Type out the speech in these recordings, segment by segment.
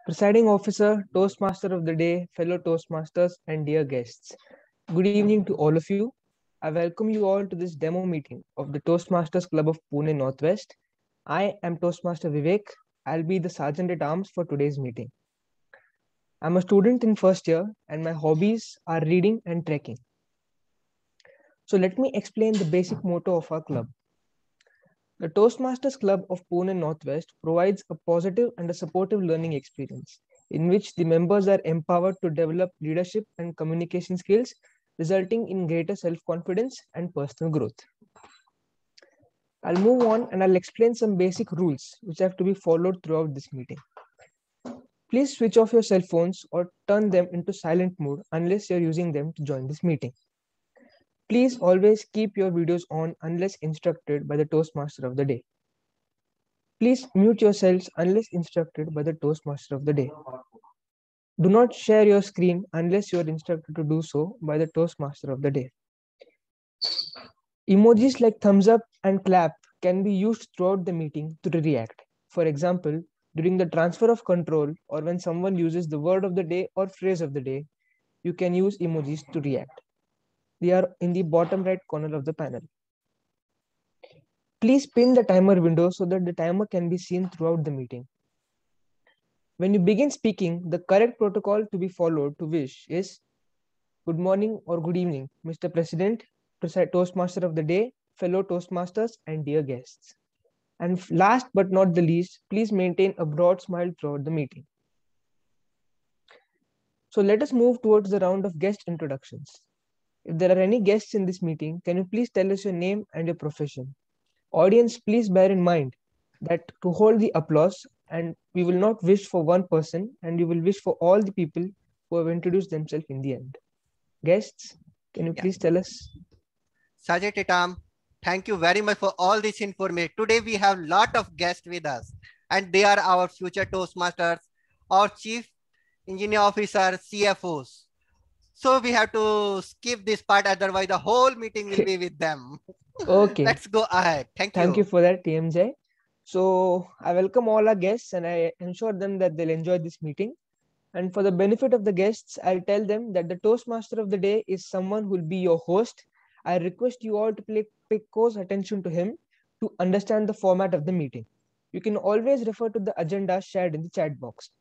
Presiding officer, Toastmaster of the day, fellow Toastmasters, and dear guests. Good evening to all of you. I welcome you all to this demo meeting of the Toastmasters Club of Pune Northwest. I am Toastmaster Vivek. I'll be the Sergeant at Arms for today's meeting. I'm a student in first year, and my hobbies are reading and trekking. So let me explain the basic motto of our club. The Toastmasters Club of Pune Northwest provides a positive and a supportive learning experience in which the members are empowered to develop leadership and communication skills, resulting in greater self-confidence and personal growth. I'll move on and I'll explain some basic rules which have to be followed throughout this meeting. Please switch off your cell phones or turn them into silent mode unless you're using them to join this meeting. Please always keep your videos on unless instructed by the Toastmaster of the day. Please mute yourselves unless instructed by the Toastmaster of the day. Do not share your screen unless you are instructed to do so by the Toastmaster of the day. Emojis like thumbs up and clap can be used throughout the meeting to react. For example, during the transfer of control or when someone uses the word of the day or phrase of the day, you can use emojis to react. They are in the bottom right corner of the panel. Please pin the timer window so that the timer can be seen throughout the meeting. When you begin speaking, the correct protocol to be followed to wish is good morning or good evening, Mr. President, Toastmaster of the day, fellow Toastmasters, and dear guests. And last but not the least, please maintain a broad smile throughout the meeting. So let us move towards the round of guest introductions. If there are any guests in this meeting, can you please tell us your name and your profession? Audience, please bear in mind that to hold the applause, and we will not wish for one person, and we will wish for all the people who have introduced themselves in the end. Guests, can you please tell us? Sergeant Itam, thank you very much for all this information. Today we have a lot of guests with us, and they are our future Toastmasters, our Chief Engineer Officer, CFOs. So we have to skip this part, otherwise the whole meeting will be with them. Okay. Let's go ahead. Thank you. Thank you for that, TMJ. So I welcome all our guests and I ensure them that they'll enjoy this meeting. And for the benefit of the guests, I'll tell them that the Toastmaster of the day is someone who will be your host. I request you all to pay close attention to him to understand the format of the meeting. You can always refer to the agenda shared in the chat box.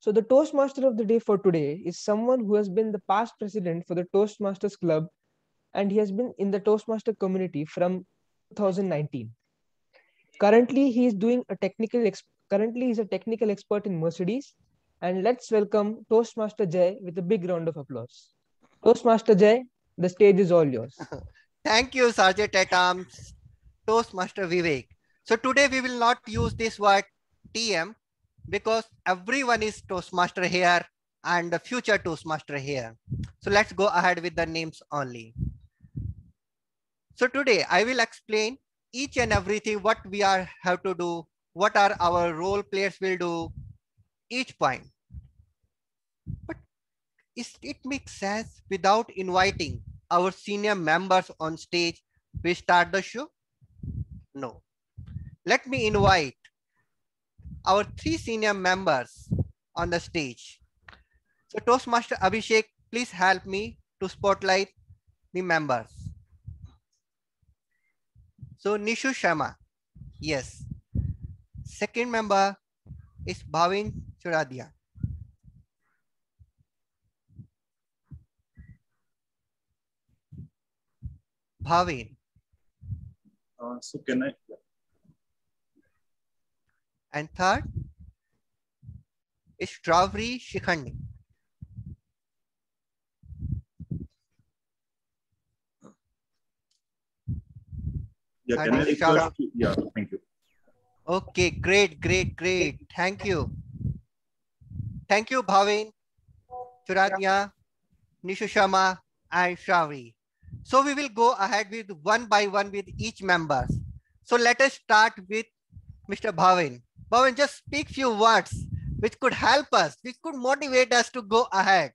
So the Toastmaster of the day for today is someone who has been the past president for the Toastmasters Club, and he has been in the Toastmaster community from 2019. Currently, he is he's a technical expert in Mercedes. And let's welcome Toastmaster Jay with a big round of applause. Toastmaster Jay, the stage is all yours. Thank you, Sergeant Itam, Toastmaster Vivek. So today we will not use this word TM because everyone is Toastmaster here and the future Toastmaster here. So let's go ahead with the names only. So today I will explain each and everything what we have to do, what are our role players will do, each point. But it makes sense without inviting our senior members on stage, we start the show? No. Let me invite our 3 senior members on the stage. So Toastmaster Abhishek, please help me to spotlight the members. So Nishu Sharma, yes. Second member is Bhavin Churadia. Bhavin. So can I? And third is Strawberry Shikhandi. Yeah, can I request? Yeah, thank you. Okay, great. Thank you. Thank you, Bhavin, Churadia, Nishu Sharma, and Shravri. So we will go ahead with one by one with each member. So let us start with Mr. Bhavin. Bhavin, just speak few words which could help us, which could motivate us to go ahead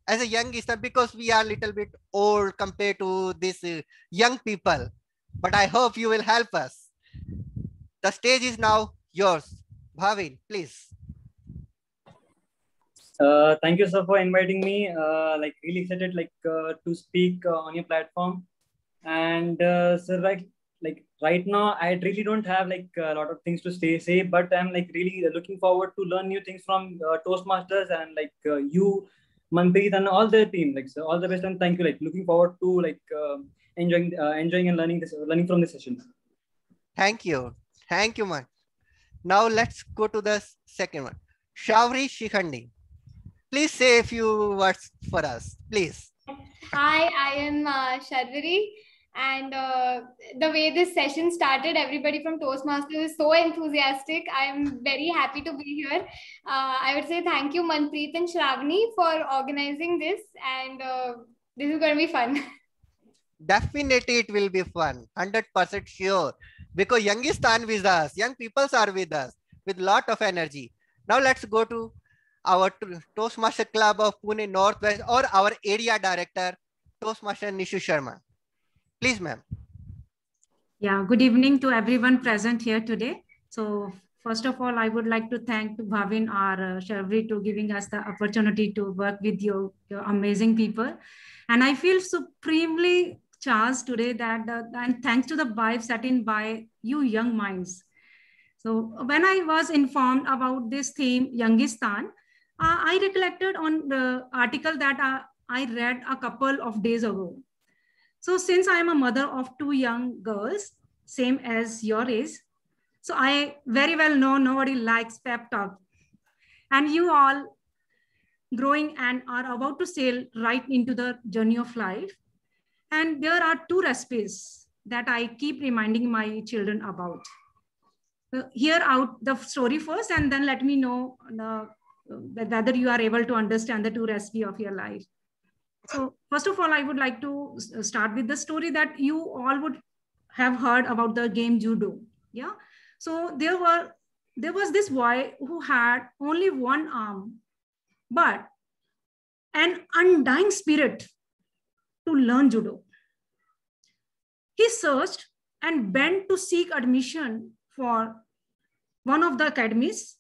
as a youngster, because we are a little bit old compared to these young people. But I hope you will help us. The stage is now yours. Bhavin, please. Thank you, sir, for inviting me. Like really excited, to speak on your platform. And sir, like right now, I really don't have like a lot of things to say, but I'm like really looking forward to learn new things from Toastmasters and like you, Manpreet, and all the team. Like, so all the best and thank you. Like, looking forward to like enjoying and learning from this session. Thank you. Thank you, man. Now let's go to the second one. Shavri Shikhandi. Please say a few words for us, please. Hi, I am Sharvari. And the way this session started, everybody from Toastmasters is so enthusiastic. I am very happy to be here. I would say thank you, Manpreet and Shravani, for organizing this. And this is going to be fun. Definitely it will be fun. 100% sure. Because youngest are with us. Young people are with us with lot of energy. Now let's go to our Toastmaster Club of Pune Northwest or our area director, Toastmaster Nishu Sharma. Please, ma'am. Yeah, good evening to everyone present here today. So first of all, I would like to thank Bhavin or Sharvari to giving us the opportunity to work with your amazing people. And I feel supremely charged today that, and thanks to the vibe set in by you young minds. So when I was informed about this theme, Youngistan, I recollected on the article that I read a couple of days ago. So since I am a mother of 2 young girls, same as your age, so I very well know nobody likes pep talk. And you all growing and are about to sail right into the journey of life. And there are 2 recipes that I keep reminding my children about. Hear out the story first and then let me know whether you are able to understand the 2 recipes of your life. So first of all, I would like to start with the story that you all would have heard about the game judo. Yeah. So there was this boy who had only 1 arm, but an undying spirit to learn judo. He searched and went to seek admission for one of the academies,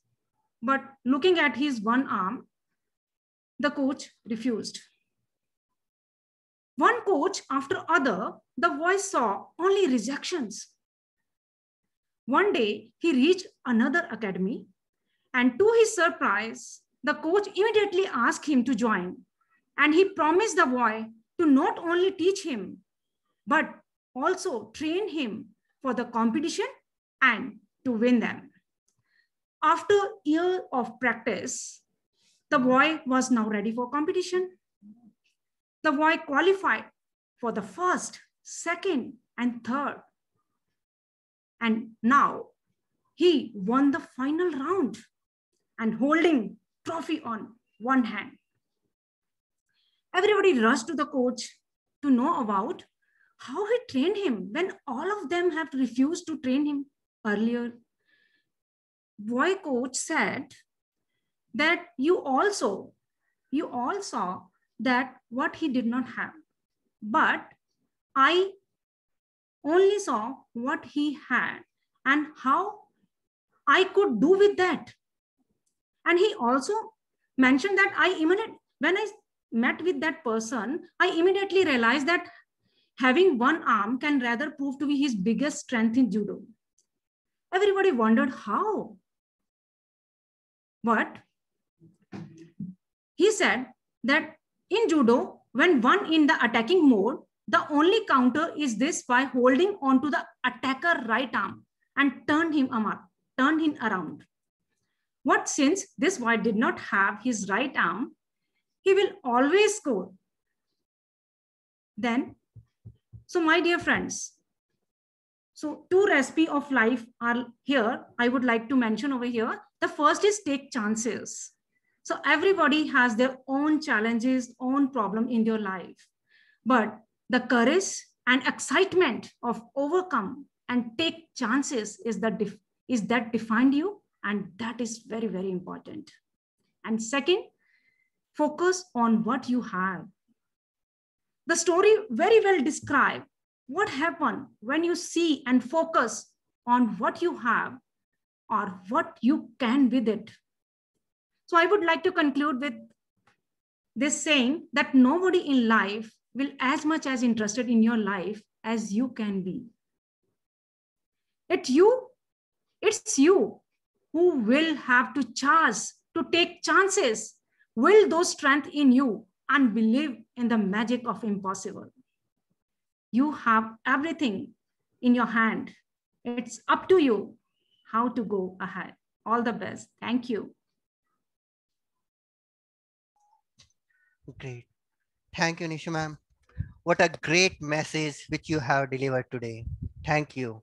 but looking at his 1 arm, the coach refused. One coach after other, the boy saw only rejections. One day, he reached another academy, and to his surprise, the coach immediately asked him to join, and he promised the boy to not only teach him, but also train him for the competition and to win them. After a year of practice, the boy was now ready for competition. The boy qualified for the first, second, and third. And now he won the final round and holding trophy on 1 hand. Everybody rushed to the coach to know about how he trained him when all of them have refused to train him earlier. Boy coach said that you all saw that what he did not have, but I only saw what he had and how I could do with that. And he also mentioned that when I met with that person, I immediately realized that having 1 arm can rather prove to be his biggest strength in judo. Everybody wondered how. But he said that in judo, when one in the attacking mode, the only counter is this by holding onto the attacker right arm and turn him around. What since this boy did not have his right arm, he will always score. Then, so my dear friends, so 2 recipes of life are here. I would like to mention over here. The first is take chances. So everybody has their own challenges, own problem in their life. But the courage and excitement of overcome and take chances is that defined you, and that is very, very important. And second, focus on what you have. The story very well describes what happens when you see and focus on what you have or what you can with it. So I would like to conclude with this saying that nobody in life will as much as interested in your life as you can be. It's you who will have to take chances, will those strength in you and believe in the magic of impossible. You have everything in your hand. It's up to you how to go ahead. All the best. Thank you. Great. Thank you, Nisha ma'am. What a great message which you have delivered today. Thank you.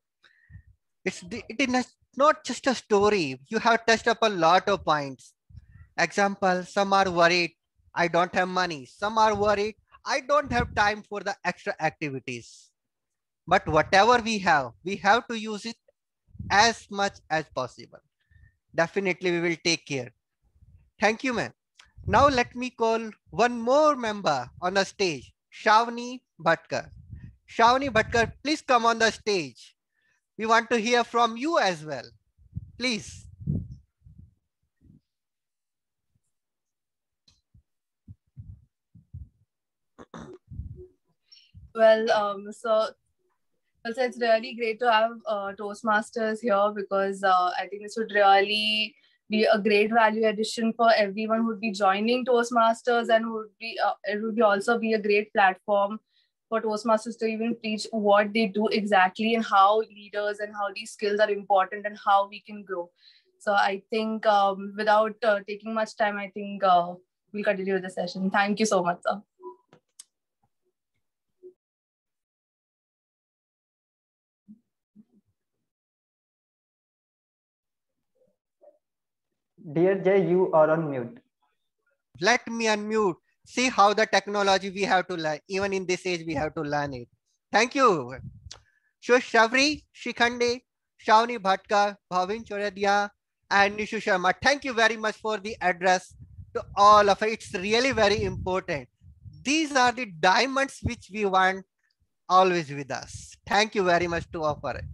It is not just a story. You have touched up a lot of points. Example, some are worried, I don't have money. Some are worried, I don't have time for the extra activities. But whatever we have to use it as much as possible. Definitely we will take care. Thank you, ma'am. Now let me call one more member on the stage, Shavni Bhatkar. Shavni Bhatkar, please come on the stage. We want to hear from you as well. Please. So it's really great to have Toastmasters here because I think this would really be a great value addition for everyone who would be joining Toastmasters, and it would also be a great platform for Toastmasters to even teach what they do exactly and how leaders and how these skills are important and how we can grow. So I think without taking much time, I think we'll continue with the session. Thank you so much, sir. Dear Jay, you are on mute. Let me unmute. See how the technology we have to learn. Even in this age, we have to learn it. Thank you. So Shavri, Shikhande, Shavni Bhatkar, Bhavin Choradia, and Nishu Sharma. Thank you very much for the address to all of it. It's really very important. These are the diamonds which we want always with us. Thank you very much to offer it.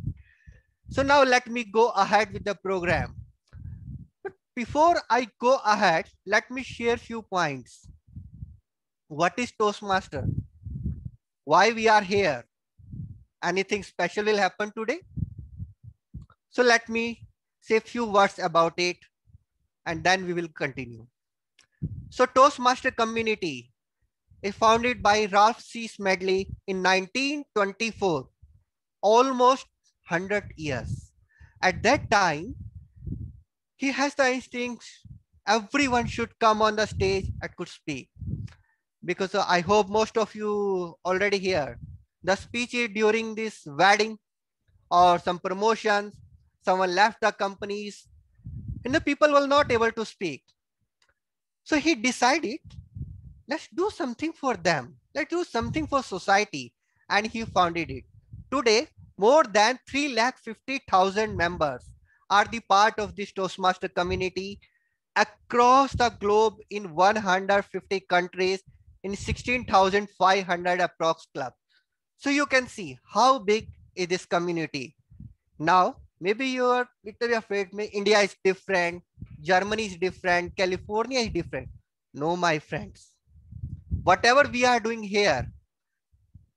So now let me go ahead with the program. But before I go ahead, let me share a few points. What is Toastmaster? Why we are here? Anything special will happen today? So let me say a few words about it and then we will continue. So Toastmaster community is founded by Ralph C. Smedley in 1924, almost 100 years. At that time, he has the instinct everyone should come on the stage and could speak. Because I hope most of you already hear the speech during this wedding or some promotions, someone left the companies and the people were not able to speak. So he decided, let's do something for them. Let's do something for society. And he founded it. Today, more than 350,000 members are the part of this Toastmaster community across the globe in 150 countries in 16,500 approx club. So you can see how big is this community. Now, maybe you are little afraid, India is different, Germany is different, California is different. No, my friends. Whatever we are doing here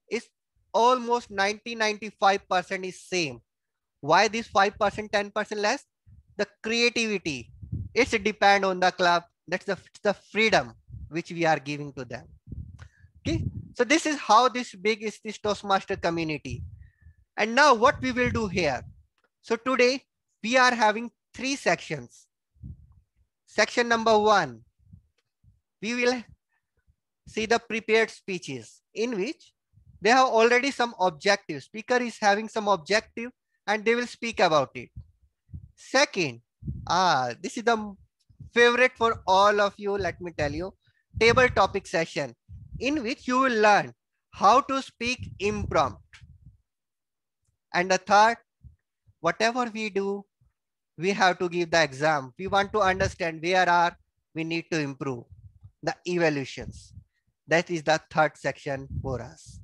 is almost 90-95% is same. Why this 5%, 10% less? The creativity. It's depend on the club. That's the freedom which we are giving to them. Okay. So this is how this big is this Toastmaster community. And now what we will do here. So today we are having 3 sections. Section number 1, we will see the prepared speeches in which they have already some objectives. Speaker is having some objective and they will speak about it. Second, this is the favorite for all of you, let me tell you, table topic session in which you will learn how to speak impromptu. And the third, whatever we do, we have to give the exam. We want to understand where we need to improve the evaluations. That is the third section for us.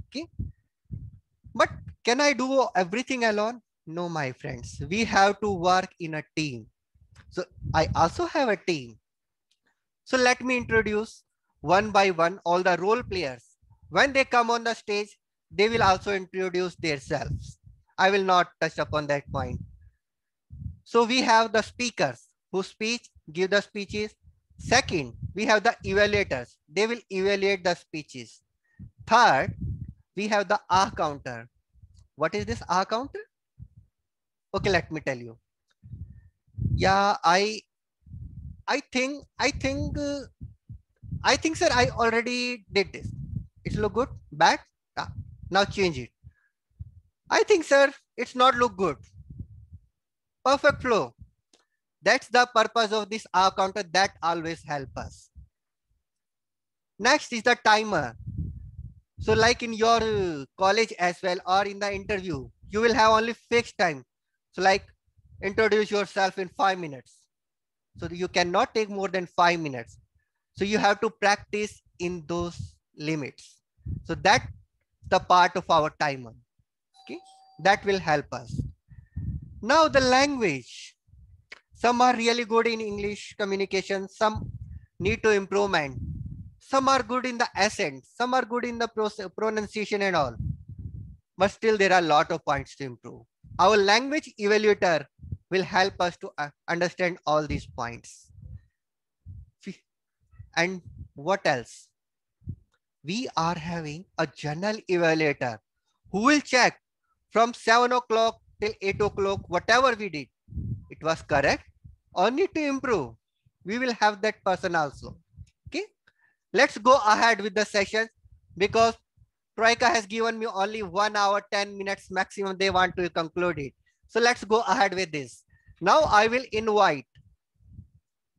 Okay. But can I do everything alone? No, my friends, we have to work in a team. So I also have a team. So let me introduce one by one, all the role players. When they come on the stage, they will also introduce themselves. I will not touch upon that point. So we have the speakers who give the speeches. Second, we have the evaluators. They will evaluate the speeches. Third, we have the R counter. What is this R counter? Okay, let me tell you. Yeah, I think, sir, I already did this. It look good, bad? Now change it. I think, sir, it's not look good. Perfect flow. That's the purpose of this R counter that always help us. Next is the timer. So like in your college as well, or in the interview, you will have only fixed time. So like introduce yourself in 5 minutes. So you cannot take more than 5 minutes. So you have to practice in those limits. So that's the part of our timer. Okay, that will help us. Now the language. Some are really good in English communication. Some need to improvement. Some are good in the accent. Some are good in the pronunciation and all. But still there are a lot of points to improve. Our language evaluator will help us to understand all these points. And what else? We are having a general evaluator who will check from 7 o'clock till 8 o'clock, whatever we did, it was correct or need to improve. We will have that person also. Okay, let's go ahead with the sessions because Troika has given me only 1 hour, 10 minutes maximum. They want to conclude it. So let's go ahead with this. Now I will invite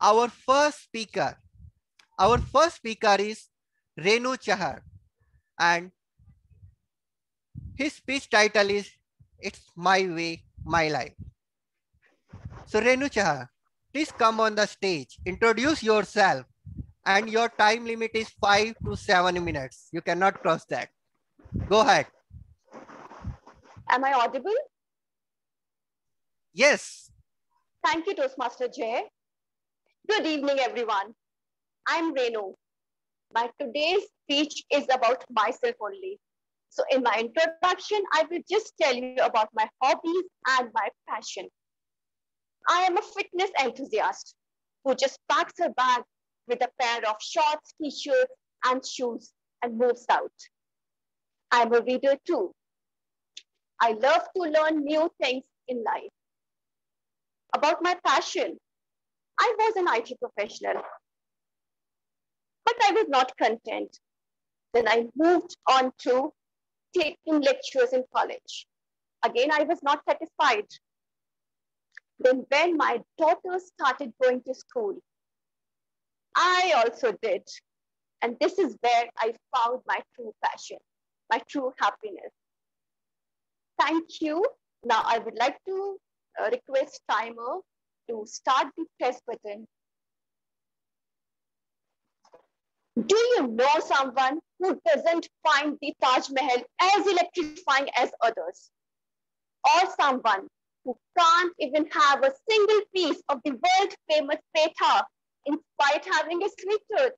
our first speaker. Our first speaker is Renu Chahar, and his speech title is It's My Way, My Life. So Renu Chahar, please come on the stage, introduce yourself, and your time limit is 5 to 7 minutes. You cannot cross that. Go ahead. Am I audible? Yes. Thank you, Toastmaster Jay. Good evening, everyone. I'm Renu. My today's speech is about myself only. So in my introduction, I will just tell you about my hobbies and my passion. I am a fitness enthusiast who just packs her bag with a pair of shorts, t-shirts, and shoes and moves out. I'm a reader too. I love to learn new things in life. About my passion, I was an IT professional, but I was not content. Then I moved on to taking lectures in college. Again, I was not satisfied. Then when my daughter started going to school, I also did. And this is where I found my true passion, my true happiness. Thank you. Now I would like to request timer to start the press button. Do you know someone who doesn't find the Taj Mahal as electrifying as others? Or someone who can't even have a single piece of the world-famous petha in spite having a sweet tooth?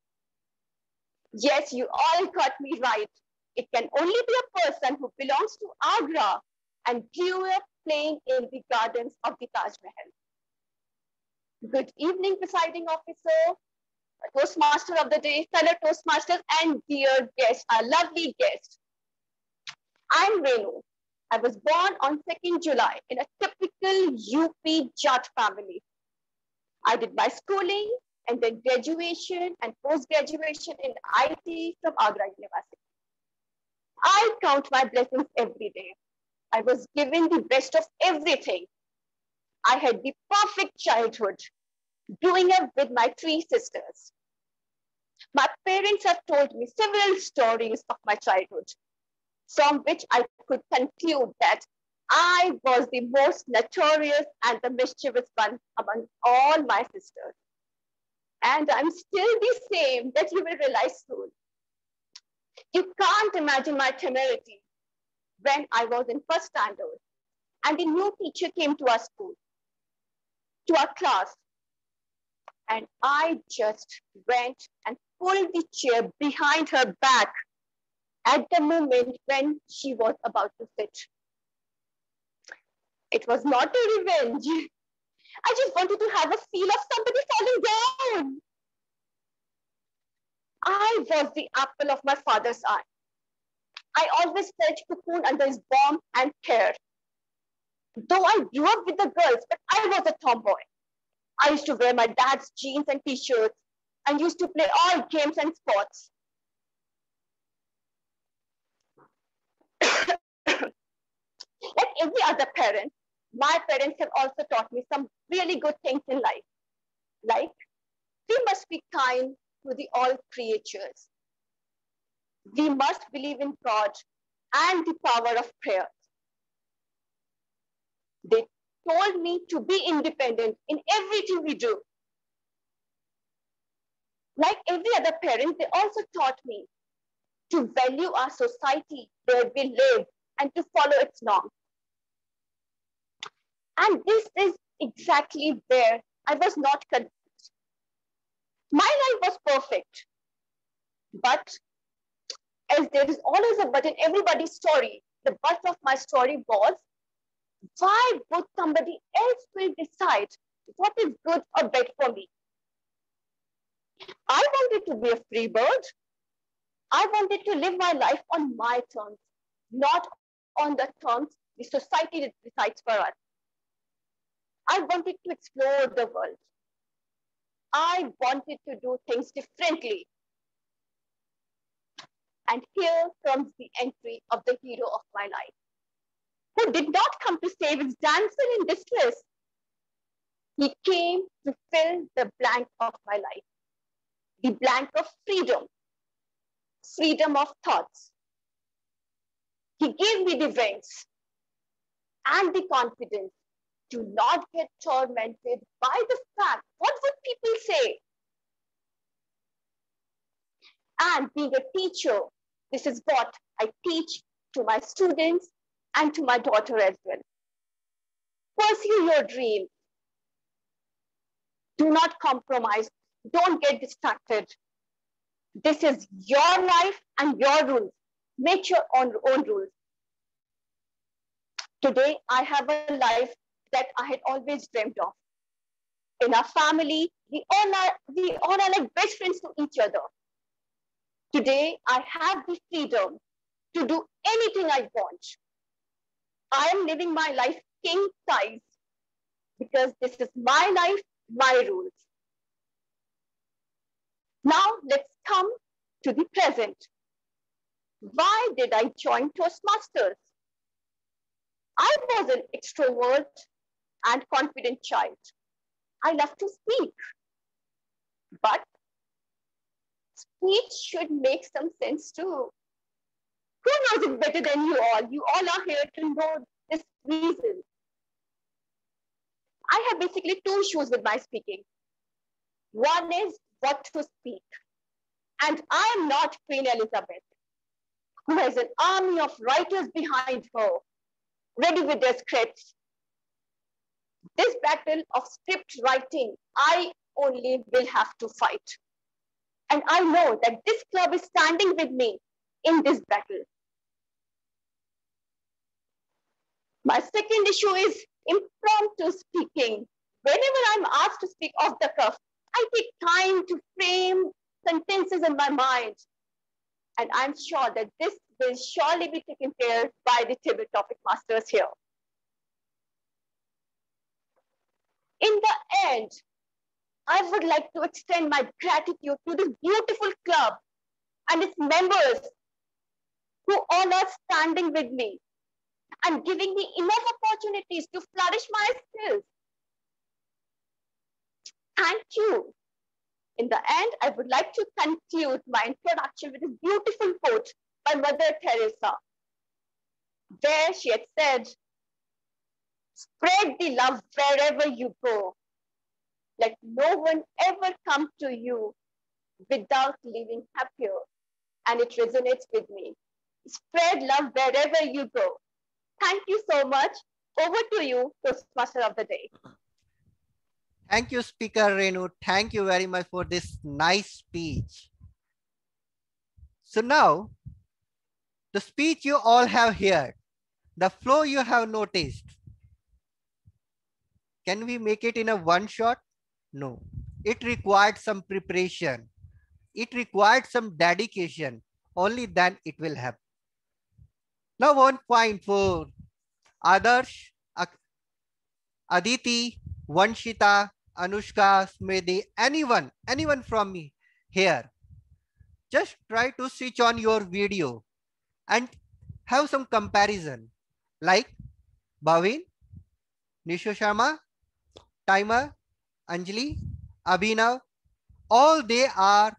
Yes, you all got me right. It can only be a person who belongs to Agra and grew up playing in the gardens of the Taj Mahal. Good evening, presiding officer, Toastmaster of the day, fellow Toastmasters, and dear guests, our lovely guest. I'm Renu. I was born on 2nd July in a typical UP Jat family. I did my schooling and then graduation and post-graduation in IT from Agra University. I count my blessings every day. I was given the best of everything. I had the perfect childhood, growing up with my 3 sisters. My parents have told me several stories of my childhood, from which I could conclude that I was the most notorious and the mischievous one among all my sisters. And I'm still the same, that you will realize soon. You can't imagine my temerity when I was in 1st standard and a new teacher came to our school, to our class, and I just went and pulled the chair behind her back at the moment when she was about to sit. It was not a revenge. I just wanted to have a feel of somebody falling down. I was the apple of my father's eye. I always felt cocoon under his warmth and care. Though I grew up with the girls, but I was a tomboy. I used to wear my dad's jeans and t-shirts and used to play all games and sports. Like every other parent, my parents have also taught me some really good things in life. Like, we must be kind to the all creatures. We must believe in God and the power of prayer. They told me to be independent in everything we do. Like every other parent, they also taught me to value our society where we live and to follow its norms. And this is exactly where I was not convinced. My life was perfect. But as there is always a but in everybody's story, the but of my story was, why would somebody else will decide what is good or bad for me? I wanted to be a free bird. I wanted to live my life on my terms, not on the terms the society decides for us. I wanted to explore the world. I wanted to do things differently. And here comes the entry of the hero of my life, who did not come to save his damsel in distress. He came to fill the blank of my life, the blank of freedom, freedom of thoughts. He gave me the wings and the confidence to not get tormented by the fact, what would people say? And being a teacher, this is what I teach to my students and to my daughter as well. Pursue your dreams. Do not compromise. Don't get distracted. This is your life and your rules. Make your own rules. Today, I have a life that I had always dreamed of. In our family, we all are like best friends to each other. Today, I have the freedom to do anything I want. I am living my life king size because this is my life, my rules. Now, let's come to the present. Why did I join Toastmasters? I was an extrovert and confident child. I love to speak. But speech should make some sense too. Who knows it better than you all? You all are here to know this reason. I have basically two issues with my speaking. One is what to speak. And I am not Queen Elizabeth, who has an army of writers behind her, ready with their scripts. This battle of script writing, I only will have to fight. And I know that this club is standing with me in this battle. My second issue is impromptu speaking. Whenever I'm asked to speak off the cuff, I take time to frame sentences in my mind. And I'm sure that this will surely be taken care of by the table topic masters here. In the end, I would like to extend my gratitude to this beautiful club and its members who all are standing with me and giving me enough opportunities to flourish my skills. Thank you. In the end, I would like to conclude my introduction with this beautiful quote by Mother Teresa, where she had said, "Spread the love wherever you go. Let no one ever come to you without leaving happier." And it resonates with me. Spread love wherever you go. Thank you so much. Over to you, Toastmaster of the Day. Thank you, Speaker Renu. Thank you very much for this nice speech. So now, the speech you all have heard, the flow you have noticed, can we make it in a one shot? No. It required some preparation. It required some dedication. Only then it will happen. Now 1 point for Adarsh, Aditi, Vanshita, Anushka, Smriti, anyone from me here. Just try to switch on your video and have some comparison. Like Bhavin, Nishu Sharma, Timer, Anjali, Abhinav, all they are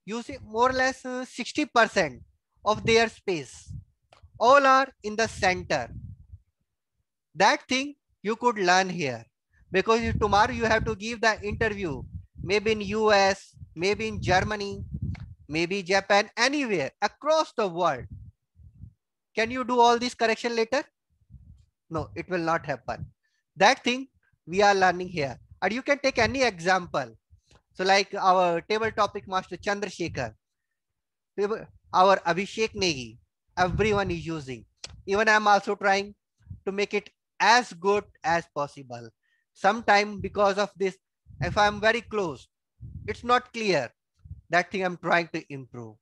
using more or less 60% of their space. All are in the center. That thing you could learn here, because tomorrow you have to give the interview, maybe in US, maybe in Germany, maybe Japan, anywhere across the world. Can you do all this correction later? No, it will not happen. That thing we are learning here. And you can take any example. So like our table topic master Chandrasekhar, our Abhishek Negi, everyone is using. Even I'm also trying to make it as good as possible. Sometime because of this, if I'm very close, it's not clear. That thing I'm trying to improve.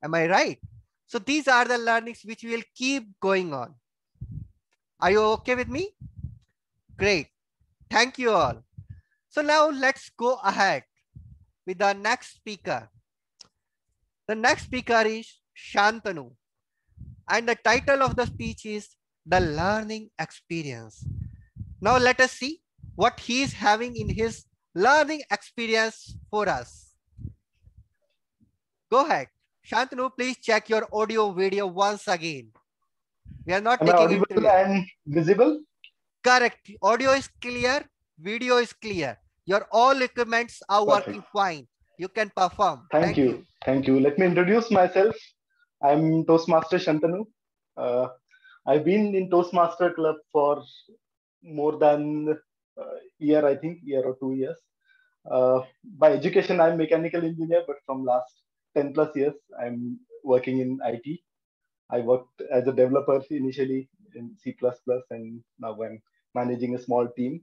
Am I right? So these are the learnings which will keep going on. Are you okay with me? Great. Thank you all. So now let's go ahead with the next speaker. The next speaker is Shantanu. And the title of the speech is The Learning Experience. Now let us see what he is having in his learning experience for us. Go ahead. Shantanu, please check your audio video once again. We are not Am I taking audible interview. and visible? Correct. Audio is clear. Video is clear. Your all equipments are working fine. You can perform. Thank you. Thank you. Let me introduce myself. I'm Toastmaster Shantanu. I've been in Toastmaster Club for more than a year, I think, year or 2 years. By education, I'm mechanical engineer, but from last 10 plus years, I'm working in IT. I worked as a developer initially in C++, and now I'm managing a small team.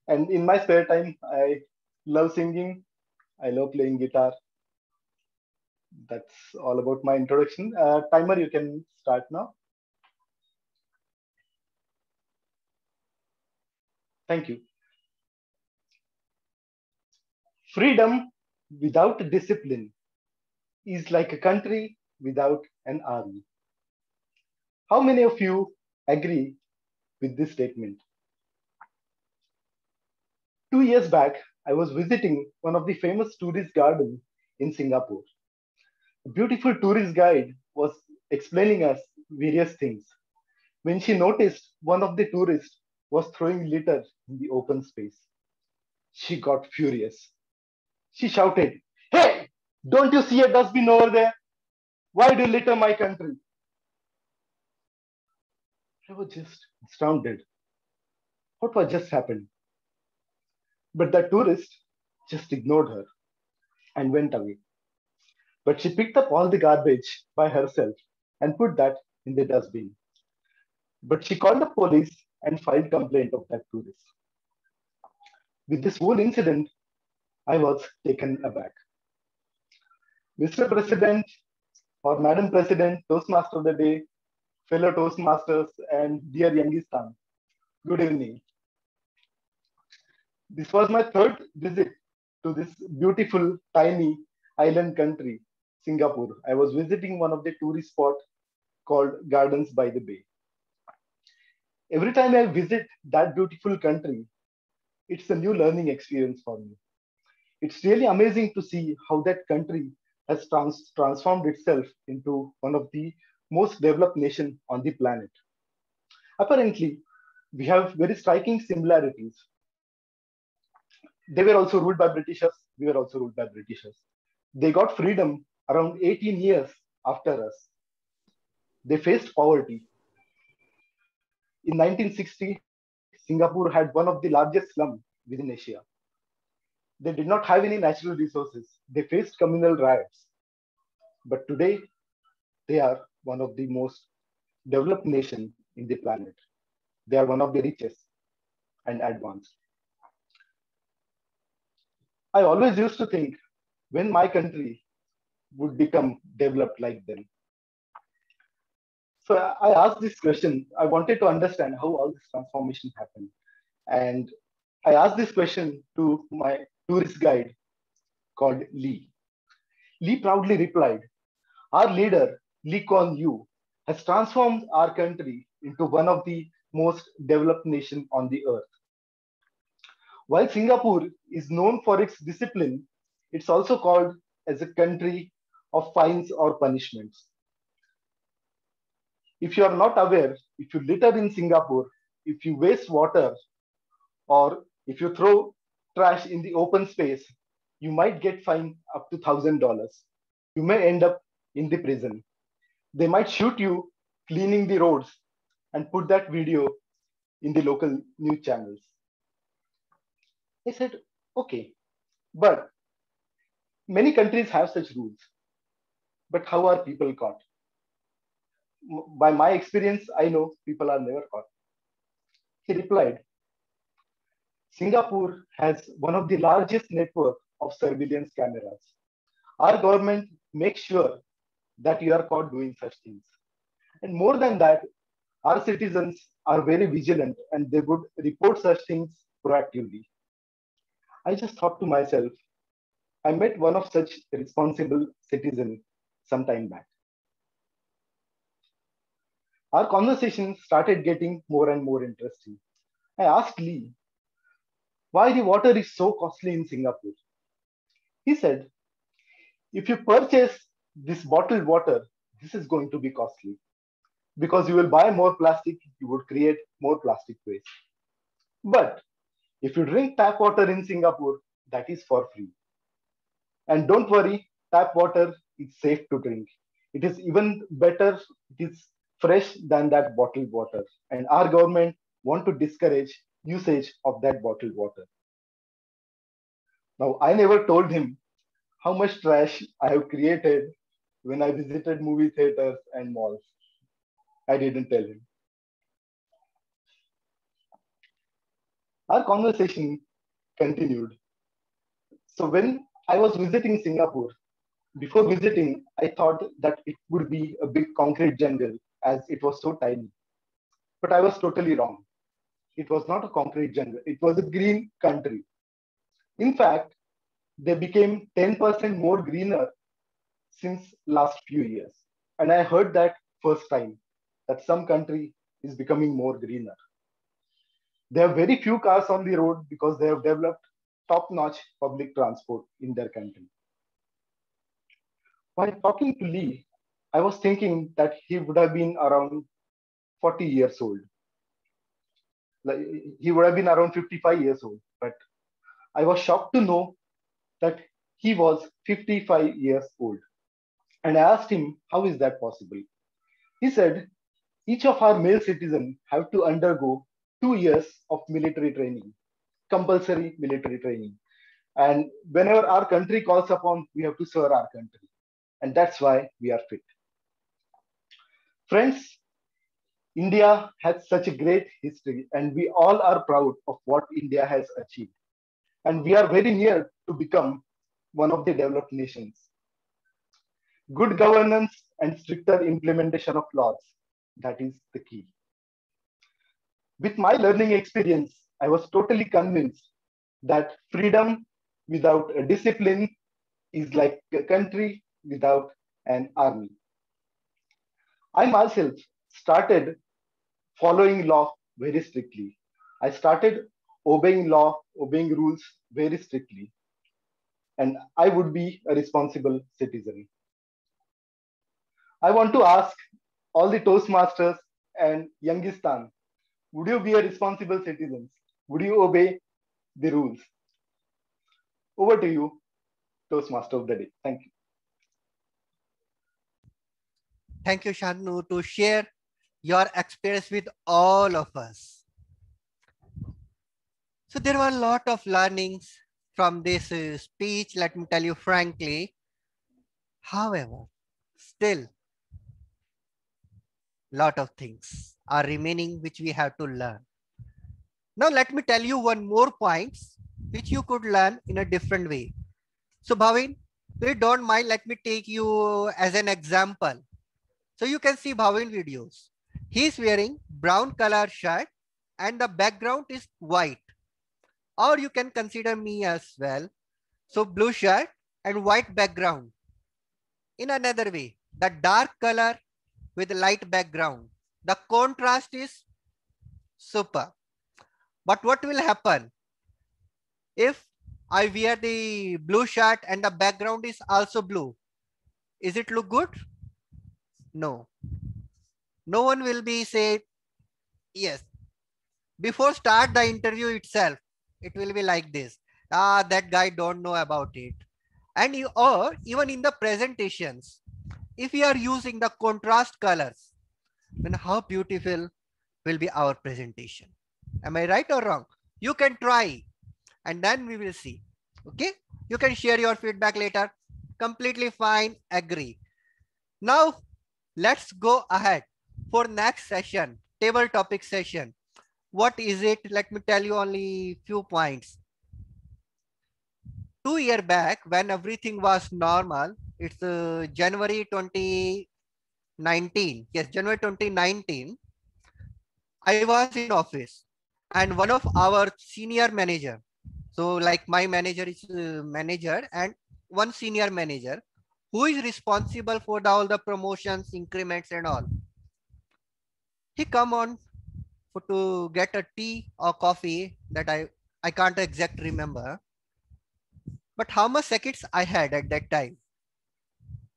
And in my spare time, I love singing. I love playing guitar. That's all about my introduction. Timer, you can start now. Thank you. Freedom without discipline is like a country without an army. How many of you agree with this statement? 2 years back, I was visiting one of the famous tourist gardens in Singapore. A beautiful tourist guide was explaining us various things. When she noticed one of the tourists was throwing litter in the open space, she got furious. She shouted, "Hey, don't you see a dustbin over there? Why do you litter my country?" I was just astounded. What was just happened? But the tourist just ignored her and went away. But she picked up all the garbage by herself and put that in the dustbin. But she called the police and filed complaint of that tourist. With this whole incident, I was taken aback. Mr. President or Madam President, Toastmaster of the Day, fellow Toastmasters, and dear Yangistan, good evening. This was my third visit to this beautiful, tiny island country, Singapore. I was visiting one of the tourist spots called Gardens by the Bay. Every time I visit that beautiful country, it's a new learning experience for me. It's really amazing to see how that country has transformed itself into one of the most developed nations on the planet. Apparently, we have very striking similarities. They were also ruled by Britishers. We were also ruled by Britishers. They got freedom around 18 years after us. They faced poverty. In 1960, Singapore had one of the largest slums within Asia. They did not have any natural resources. they faced communal riots. But today, they are one of the most developed nations in the planet. They are one of the richest and advanced. I always used to think when my country would become developed like them. So I asked this question. I wanted to understand how all this transformation happened. And I asked this question to my tourist guide called Lee. Lee proudly replied, "Our leader, Lee Kuan Yew, has transformed our country into one of the most developed nations on the earth." While Singapore is known for its discipline, it's also called as a country of fines or punishments. If you are not aware, if you litter in Singapore, if you waste water, or if you throw trash in the open space, you might get fined up to $1,000. You may end up in the prison. They might shoot you cleaning the roads and put that video in the local news channels. I said, okay, but many countries have such rules. But how are people caught? By my experience, I know people are never caught. He replied, Singapore has one of the largest network of surveillance cameras. Our government makes sure that you are caught doing such things. And more than that, our citizens are very vigilant and they would report such things proactively. I just thought to myself, I met one of such responsible citizens some time back. Our conversation started getting more and more interesting. I asked Lee, why the water is so costly in Singapore? He said, if you purchase this bottled water, this is going to be costly. Because you will buy more plastic, you would create more plastic waste. But if you drink tap water in Singapore, that is for free. And don't worry, tap water is safe to drink. It is even better, it is fresh than that bottled water. And our government want to discourage usage of that bottled water. Now, I never told him how much trash I have created when I visited movie theaters and malls. I didn't tell him. Our conversation continued. So when I was visiting Singapore, before visiting, I thought that it would be a big concrete jungle as it was so tiny. But I was totally wrong. It was not a concrete jungle. It was a green country. In fact, they became 10% more greener since last few years. And I heard that first time, that some country is becoming more greener. There are very few cars on the road because they have developed top-notch public transport in their country. While talking to Lee, I was thinking that he would have been around 40 years old. Like, he would have been around 55 years old. But I was shocked to know that he was 55 years old. And I asked him, how is that possible? He said, each of our male citizens have to undergo 2 years of military training, compulsory military training. And whenever our country calls upon, we have to serve our country. And that's why we are fit. Friends, India has such a great history and we all are proud of what India has achieved. And we are very near to become one of the developed nations. Good governance and stricter implementation of laws, that is the key. With my learning experience, I was totally convinced that freedom without a discipline is like a country without an army. I myself started following law very strictly. I started obeying law, obeying rules very strictly. And I would be a responsible citizen. I want to ask all the Toastmasters and Youngistan, would you be a responsible citizen? Would you obey the rules? Over to you, Toastmaster of the day. Thank you. Thank you, Shantanu, to share your experience with all of us. So there were a lot of learnings from this speech, let me tell you frankly. However, still, lot of things are remaining which we have to learn. Now, let me tell you one more points which you could learn in a different way. So, Bhavin, please don't mind, let me take you as an example. So you can see Bhavin videos. He's wearing brown color shirt and the background is white. Or you can consider me as well. So blue shirt and white background. In another way, the dark color with light background. The contrast is super. But what will happen if I wear the blue shirt and the background is also blue? Is it look good? No. No one will be say yes. Before start the interview itself, it will be like this. Ah, that guy don't know about it. And you, or even in the presentations, if we are using the contrast colors, then how beautiful will be our presentation. Am I right or wrong? You can try and then we will see. Okay. You can share your feedback later. Completely fine. Agree. Now let's go ahead for next session, table topic session. What is it? Let me tell you only few points. 2 years back when everything was normal, it's January 2019. Yes, January 2019. I was in office and one of our senior manager. So like my manager is manager and one senior manager who is responsible for all the promotions, increments and all. He come on to get a tea or coffee that I can't exactly remember. But how much seconds I had at that time?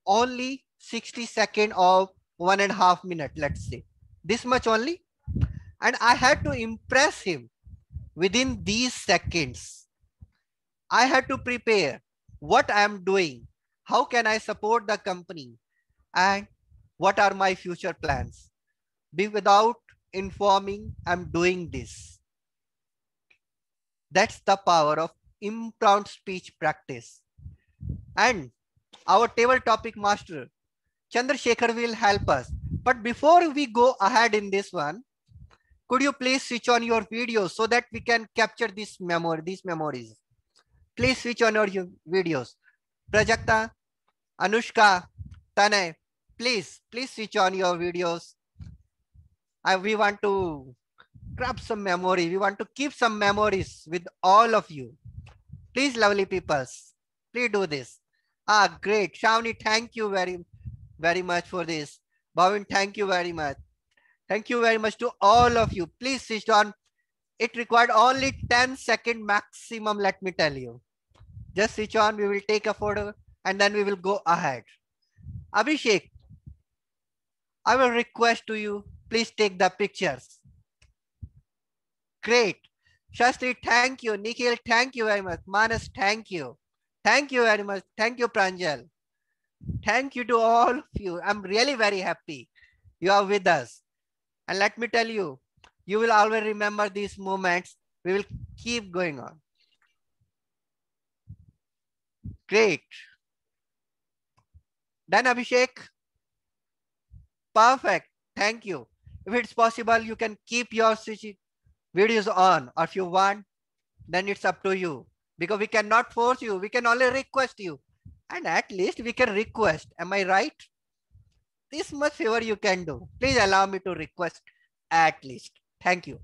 Only 60 seconds of 1.5 minutes, let's say. This much only. And I had to impress him within these seconds. I had to prepare what I am doing. How can I support the company? And what are my future plans? Without informing, I'm doing this. That's the power of impromptu speech practice. And our table topic master, Chandrasekhar, will help us. But before we go ahead in this one, could you please switch on your videos so that we can capture this memory, these memories? Please switch on your videos. Prajakta, Anushka, Tanay, please switch on your videos. We want to grab some memory. We want to keep some memories with all of you. Please, lovely peoples, please do this. Ah, great. Shavni, thank you very much for this. Bhavin, thank you very much. Thank you very much to all of you. Please switch on. It required only 10 seconds maximum, let me tell you. Just switch on. We will take a photo and then we will go ahead. Abhishek, I will request to you, please take the pictures. Great. Shastri, thank you. Nikhil, thank you very much. Manas, thank you. Thank you very much. Thank you, Pranjal. Thank you to all of you. I'm really very happy you are with us. And let me tell you, you will always remember these moments. We will keep going on. Great. Then Abhishek. Perfect. Thank you. If it's possible, you can keep your videos on, or if you want, then it's up to you, because we cannot force you. We can only request you, and at least we can request. Am I right? This much favor you can do. Please allow me to request at least. Thank you.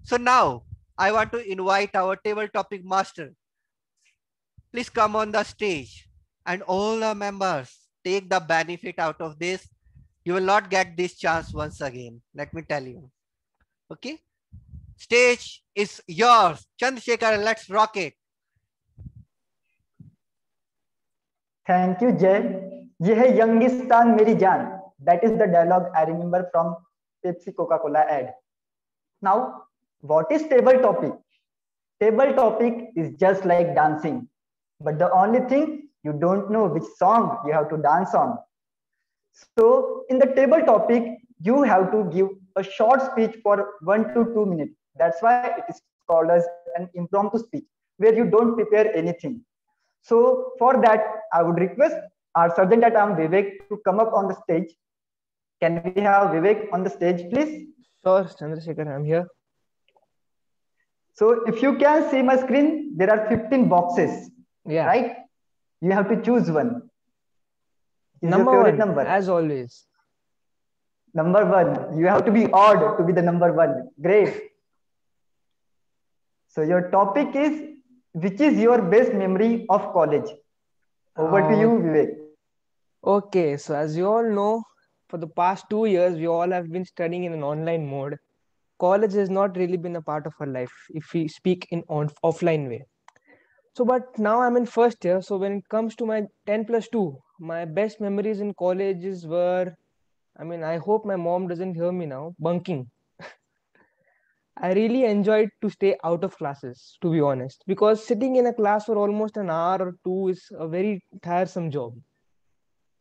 So now I want to invite our table topic master. Please come on the stage, and all the members take the benefit out of this. You will not get this chance once again. Let me tell you. Okay. Stage is yours. Chandrasekhar, let's rock it. Thank you, Jay. Ye hai Youngistan Meri Jaan. That is the dialogue I remember from Pepsi Coca-Cola ad. Now, what is table topic? Table topic is just like dancing. But the only thing, you don't know which song you have to dance on. So in the table topic, you have to give a short speech for 1 to 2 minutes. That's why it is called as an impromptu speech. where you don't prepare anything. So for that, I would request our Sergeant at Arm Vivek to come up on the stage. Can we have Vivek on the stage, please? Sure, Chandrasekhar, I'm here. So if you can see my screen, there are 15 boxes, Yeah. right? You have to choose one. Is Number your favorite one, number? as always. Number one. You have to be odd to be the number one. Great. So your topic is, which is your best memory of college? Over to you, Vivek. Okay, so as you all know, for the past 2 years, we all have been studying in an online mode. College has not really been a part of our life, if we speak in offline way. So, but now I'm in first year. So when it comes to my 10+2, my best memories in colleges were, I hope my mom doesn't hear me now, bunking. I really enjoyed to stay out of classes, to be honest, because sitting in a class for almost an hour or two is a very tiresome job.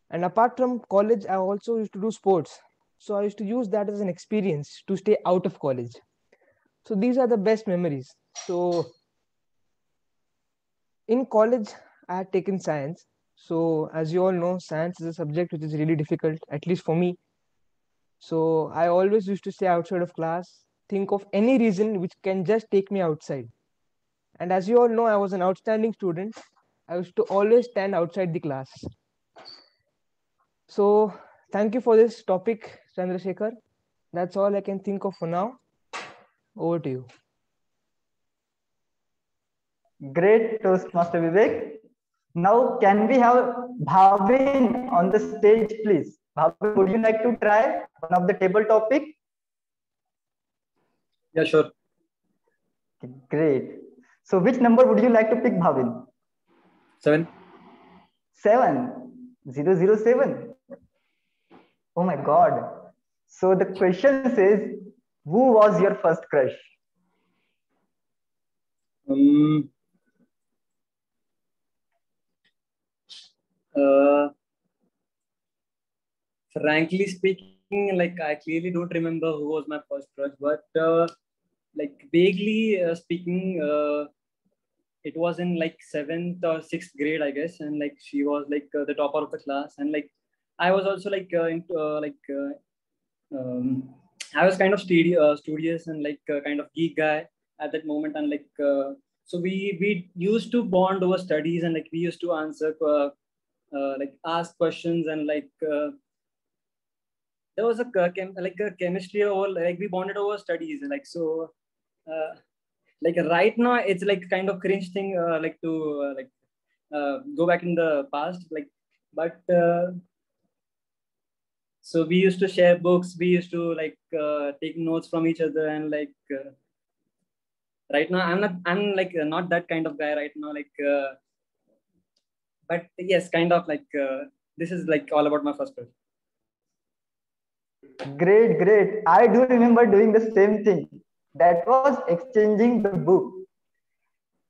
And apart from college, I also used to do sports. So I used to use that as an experience to stay out of college. So these are the best memories. So in college, I had taken science. So as you all know, science is a subject which is really difficult, at least for me. So I always used to stay outside of class, think of any reason which can just take me outside. And as you all know, I was an outstanding student. I used to always stand outside the class. So thank you for this topic, Chandrasekhar. That's all I can think of for now. Over to you. Great, Toastmaster Vivek. Now, can we have Bhavin on the stage, please? Bhavin, would you like to try one of the table topic? Yeah, sure. Okay, great. So which number would you like to pick, Bhavin? 7. 7. 007. Oh my God. So the question says, who was your first crush? Frankly speaking, like I clearly don't remember who was my first crush, but like vaguely speaking, it was in like 7th or 6th grade, I guess, and like she was like the topper of the class, and like I was also like into I was kind of studious and like kind of geek guy at that moment, and like so we used to bond over studies, and like we used to answer like ask questions, and like there was a chemistry, or like we bonded over studies, like so like right now it's like kind of cringe thing like to go back in the past, like, but so we used to share books, we used to like take notes from each other, and like right now I'm like not that kind of guy right now, like but yes, kind of like this is like all about my first crush. Great, great. I do remember doing the same thing. That was exchanging the book.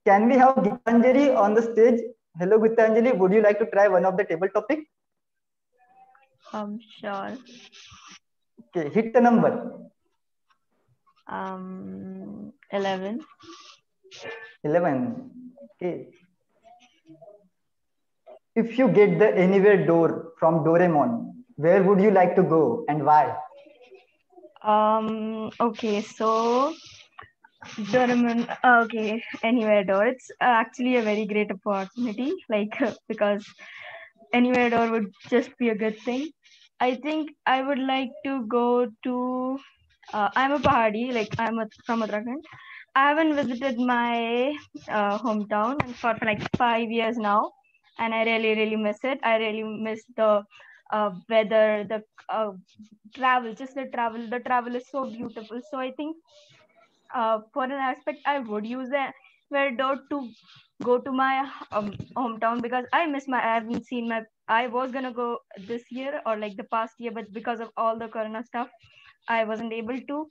Can we have Gitanjali on the stage? Hello, Gitanjali. Would you like to try one of the table topic? Sure. Okay, hit the number. 11. 11. Okay. If you get the anywhere door from Doraemon, where would you like to go and why? Okay, so Doraemon, okay, anywhere door. It's actually a very great opportunity, like because anywhere door would just be a good thing. I think I would like to go to. I'm a Pahadi, like from Uttarakhand. I haven't visited my hometown for like 5 years now, and I really miss it. I really miss the weather, the travel, just the travel. The travel is so beautiful. So I think for an aspect, I would use a door to go to my hometown, because I miss I haven't seen my. I was gonna go this year or like the past year, but because of all the corona stuff, I wasn't able to.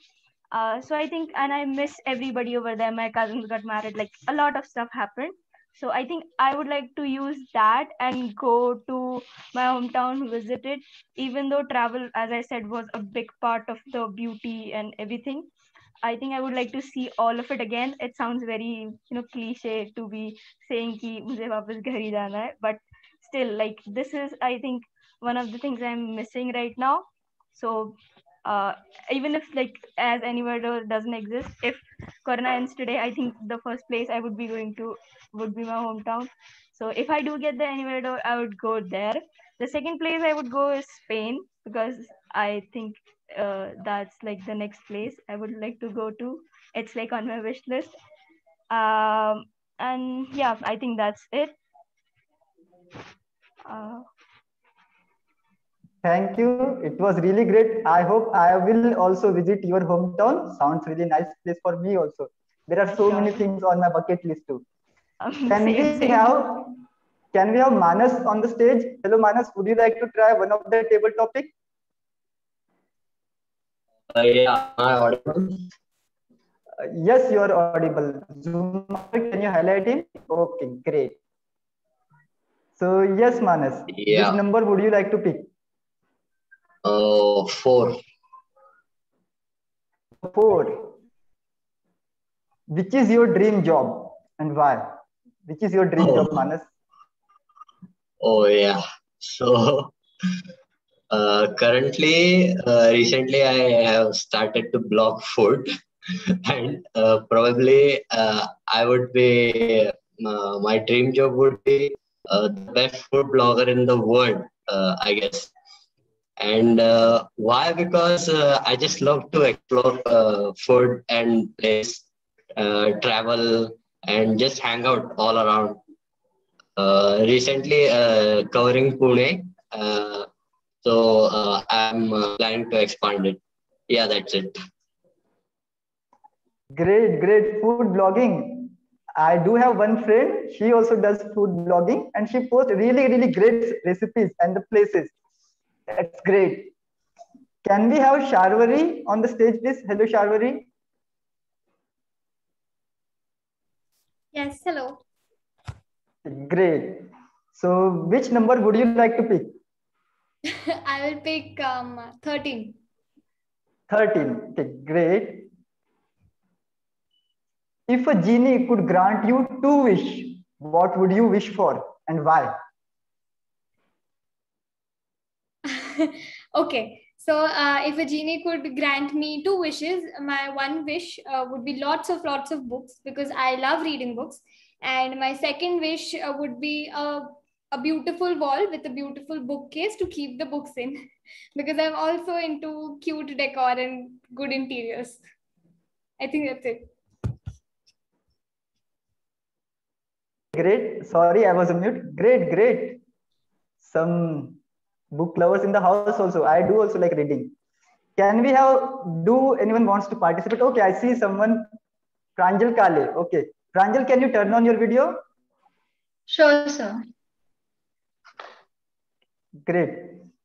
So I think, and I miss everybody over there. My cousins got married, like a lot of stuff happened. So I think I would like to use that and go to my hometown, visit it. Even though travel, as I said, was a big part of the beauty and everything, I think I would like to see all of it again. It sounds very, cliche to be saying कि मुझे वापस घर ही जाना है, but still, like, this is, I think, one of the things I'm missing right now. So even if, like, as Anywhere Door doesn't exist, if Corona ends today, I think the first place I would be going to would be my hometown. So if I do get the Anywhere Door, I would go there. The second place I would go is Spain, because I think that's like the next place I would like to go to. It's like on my wish list. And yeah, I think that's it. Thank you. It was really great. I hope I will also visit your hometown. Sounds really nice place for me also. There are so many things on my bucket list too. Can we have Manas on the stage? Hello Manas, would you like to try one of the table topic? Yeah, am I audible? Yes, you are audible. Zoom, can you highlight him? Okay, great. So yes, Manas, Yeah. which number would you like to pick? 4. 4. Which is your dream job and why? Which is your dream job, Manas? Oh yeah. So currently, recently I have started to blog food, and probably I would be my dream job would be the best food blogger in the world, I guess. And why? Because I just love to explore food and place, travel, and just hang out all around. Recently covering Pune, so I'm planning to expand it. Yeah, that's it. Great food blogging. I do have one friend. She also does food blogging, and she posts really great recipes and the places. That's great. Can we have Sharvari on the stage, please? Hello, Sharvari. Yes, hello. Great. So, which number would you like to pick? I will pick 13. 13. Okay, great. If a genie could grant you 2 wishes, what would you wish for and why? Okay. So if a genie could grant me 2 wishes, my one wish would be lots of books, because I love reading books. And my second wish would be a beautiful wall with a beautiful bookcase to keep the books in, because I'm also into cute decor and good interiors. I think that's it. Great. Sorry, I was on mute. Great. Some book lovers in the house also. I do also like reading. Can we have, do anyone wants to participate? Okay, I see someone, Pranjal Kale. Okay. Pranjal, can you turn on your video? Sure, sir. Great.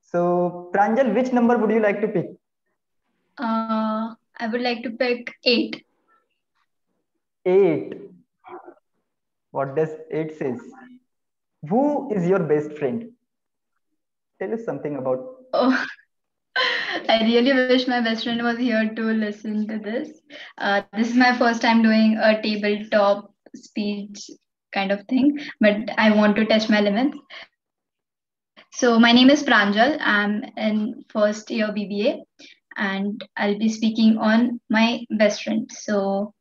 So, Pranjal, which number would you like to pick? I would like to pick 8. 8. What does 8 says? Who is your best friend? Tell us something about. Oh, I really wish my best friend was here to listen to this. This is my first time doing a tabletop speech kind of thing, but I want to test my limits. So my name is Pranjal. I'm in first year BBA, and I'll be speaking on my best friend. So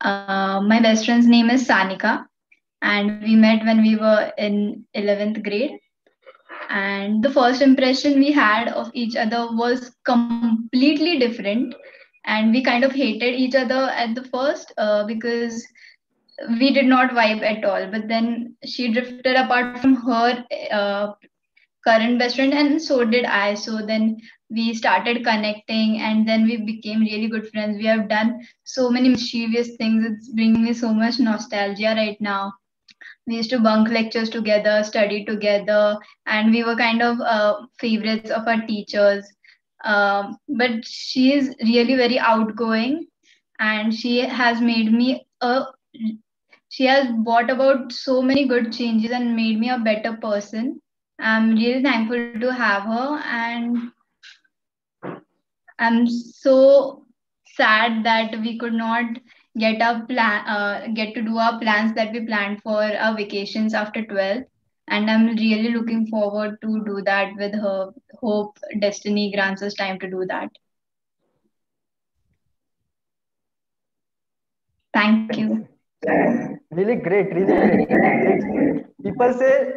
my best friend's name is Sanika, and we met when we were in 11th grade. And the first impression we had of each other was completely different, and we kind of hated each other at the first because we did not vibe at all. But then she drifted apart from her current best friend, and so did I. So then we started connecting, and then we became really good friends. We have done so many mischievous things. It's bringing me so much nostalgia right now. We used to bunk lectures together, study together, and we were kind of favorites of our teachers. But she is really very outgoing, and she has made me she has brought about so many good changes and made me a better person. I'm really thankful to have her, and I'm so sad that we could not get to do our plans that we planned for our vacations after 12th. And I'm really looking forward to do that with her. Hope destiny grants us time to do that. Thank you. Really great, really great. People say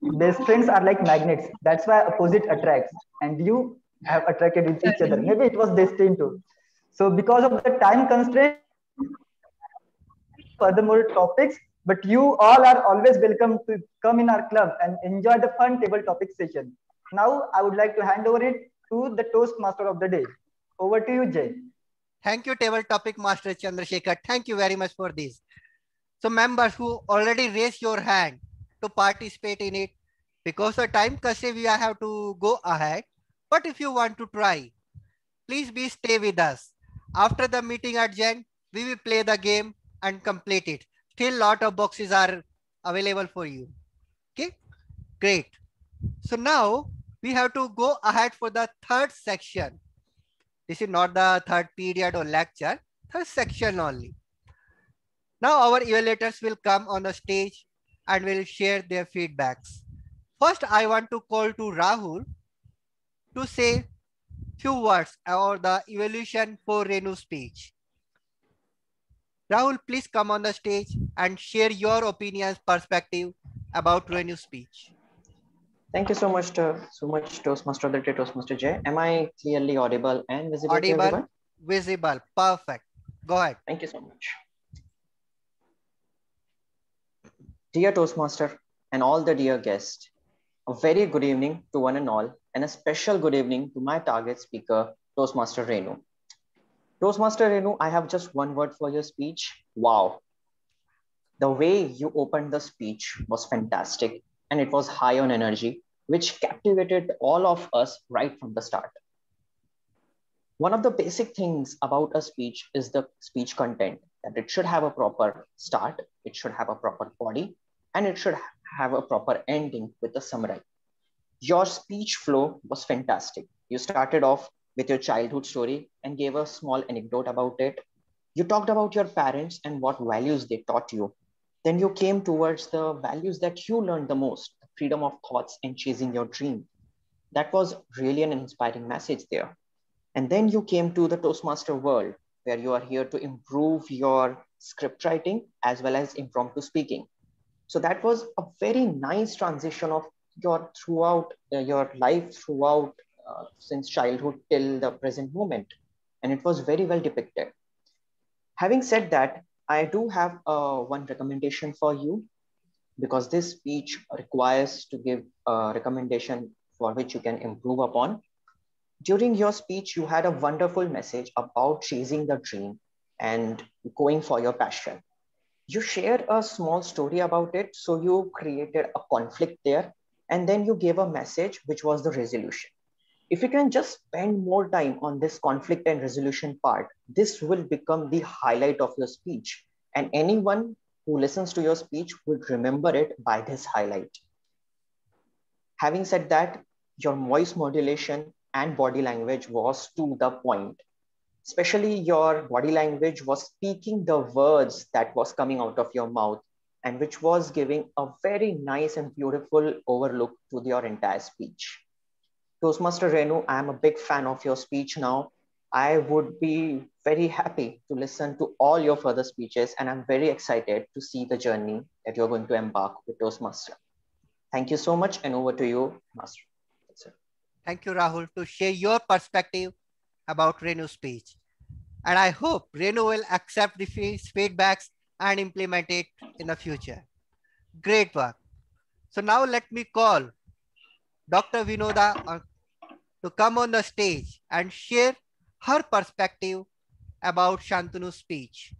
best friends are like magnets. That's why opposite attracts. And you have attracted with each other. Maybe it was destined to. So because of the time constraint, furthermore topics, but you all are always welcome to come in our club and enjoy the fun table topic session. Now I would like to hand over it to the Toastmaster of the day. Over to you, Jay. Thank you, Table Topic Master Chandrasekhar. Thank you very much for this. So members who already raised your hand to participate in it, because of time constraint, we have to go ahead. But if you want to try, please stay with us. After the meeting adjourned, we will play the game and complete it. Still lot of boxes are available for you. Okay, great. So now we have to go ahead for the third section. This is not the third period or lecture, third section only. Now our evaluators will come on the stage and will share their feedbacks. First, I want to call to Rahul to say few words about the evaluation for Renu's speech. Rahul, please come on the stage and share your opinions, perspective about Renu's speech. Thank you so much, Toastmaster of the day, Toastmaster Jay. Am I clearly audible and visible? Audible, visible, perfect. Go ahead. Thank you so much. Dear Toastmaster and all the dear guests, a very good evening to one and all, and a special good evening to my target speaker, Toastmaster Renu. Toastmaster Renu, I have just one word for your speech. Wow. The way you opened the speech was fantastic, and it was high on energy, which captivated all of us right from the start. One of the basic things about a speech is the speech content, that it should have a proper start, it should have a proper body, and it should have a proper ending with a summary. Your speech flow was fantastic. You started off with your childhood story and gave a small anecdote about it. You talked about your parents and what values they taught you. Then you came towards the values that you learned the most, freedom of thoughts and chasing your dream. That was really an inspiring message there. And then you came to the Toastmaster world, where you are here to improve your script writing as well as impromptu speaking. So that was a very nice transition of your throughout your life throughout since childhood till the present moment. And it was very well depicted. Having said that, I do have one recommendation for you, because this speech requires to give a recommendation for which you can improve upon. During your speech, you had a wonderful message about chasing the dream and going for your passion. You shared a small story about it. So you created a conflict there, and then you gave a message, which was the resolution. If you can just spend more time on this conflict and resolution part, this will become the highlight of your speech. And anyone who listens to your speech would remember it by this highlight. Having said that, your voice modulation and body language was to the point. Especially your body language was speaking the words that was coming out of your mouth, and which was giving a very nice and beautiful overlook to your entire speech. Toastmaster Renu, I am a big fan of your speech now. I would be very happy to listen to all your further speeches, and I'm very excited to see the journey that you're going to embark with Toastmaster. Thank you so much, and over to you, Master. Thank you, Rahul, to share your perspective about Renu's speech. And I hope Renu will accept the feedbacks and implement it in the future. Great work. So now let me call Dr. Vinoda to come on the stage and share her perspective about Shantanu's speech.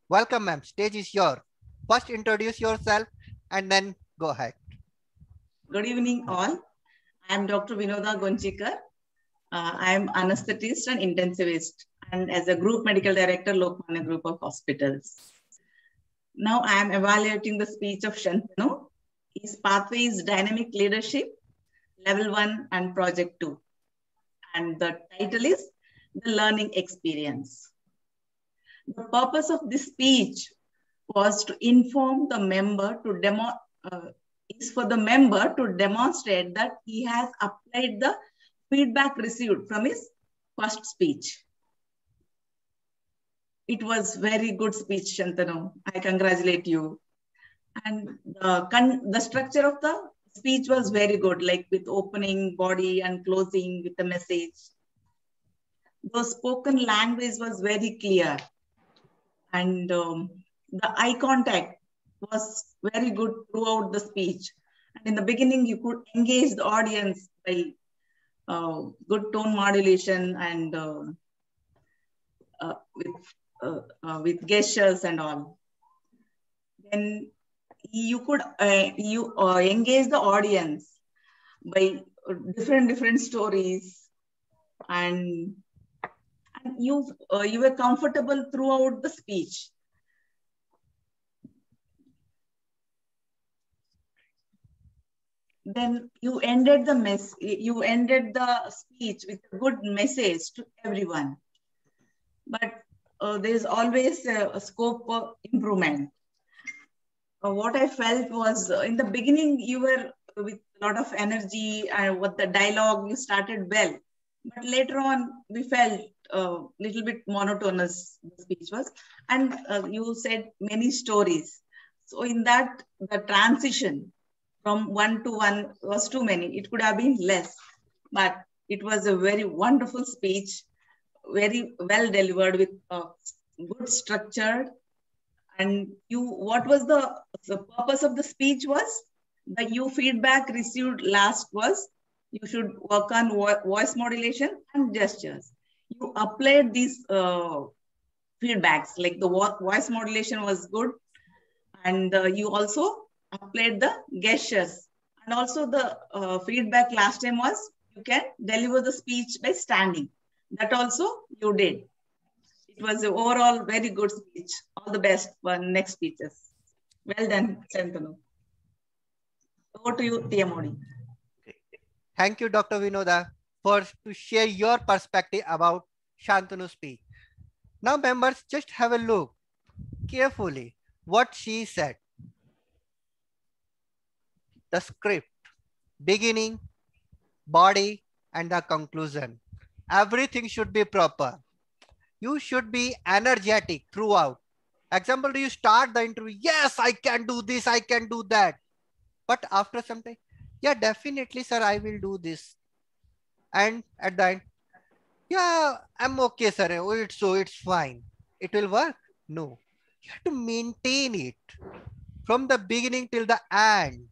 Welcome, ma'am. Stage is yours. First, introduce yourself and then go ahead. Good evening, all. I am Dr. Vinoda Gonchikar. I am anesthetist and intensivist, and as a group medical director, Lokmanya Group of Hospitals. Now I am evaluating the speech of Shantanu. His pathway is dynamic leadership, level 1 and project 2. and the title is The Learning Experience. The purpose of this speech was to inform the member for the member to demonstrate that he has applied the feedback received from his first speech. It was very good speech, Shantanu. I congratulate you. And the structure of the speech was very good, like with opening, body, and closing with the message. The spoken language was very clear. And the eye contact was very good throughout the speech. And in the beginning, you could engage the audience by good tone modulation and with gestures and all. Then you could engage the audience by different stories, and you were comfortable throughout the speech. Then you ended the speech with a good message to everyone. But there's always a scope for improvement. What I felt was in the beginning, you were with a lot of energy and what the dialogue, you started well. But later on, we felt a little bit monotonous, the speech was. And you said many stories. So in that, the transition from 1 to 1 was too many. It could have been less. But it was a very wonderful speech, very well delivered with good structure. And what was the purpose of the speech was the feedback received last was you should work on voice modulation and gestures. You applied these feedbacks, like the voice modulation was good, and you also applied the gestures. And also the feedback last time was you can deliver the speech by standing. That also you did. It was an overall very good speech. All the best for next speeches. Well done, Shantanu. Over to you, TMOD. Thank you, Dr. Vinoda, to share your perspective about Shantanu's speech. Now, members, just have a look carefully what she said. The script, beginning, body, and the conclusion. Everything should be proper. You should be energetic throughout. Example, you start the interview, yes, I can do this, I can do that. But after some time, yeah, definitely, sir, I will do this. And at the end, yeah, I'm okay, sir. It's fine. It will work? No. You have to maintain it from the beginning till the end,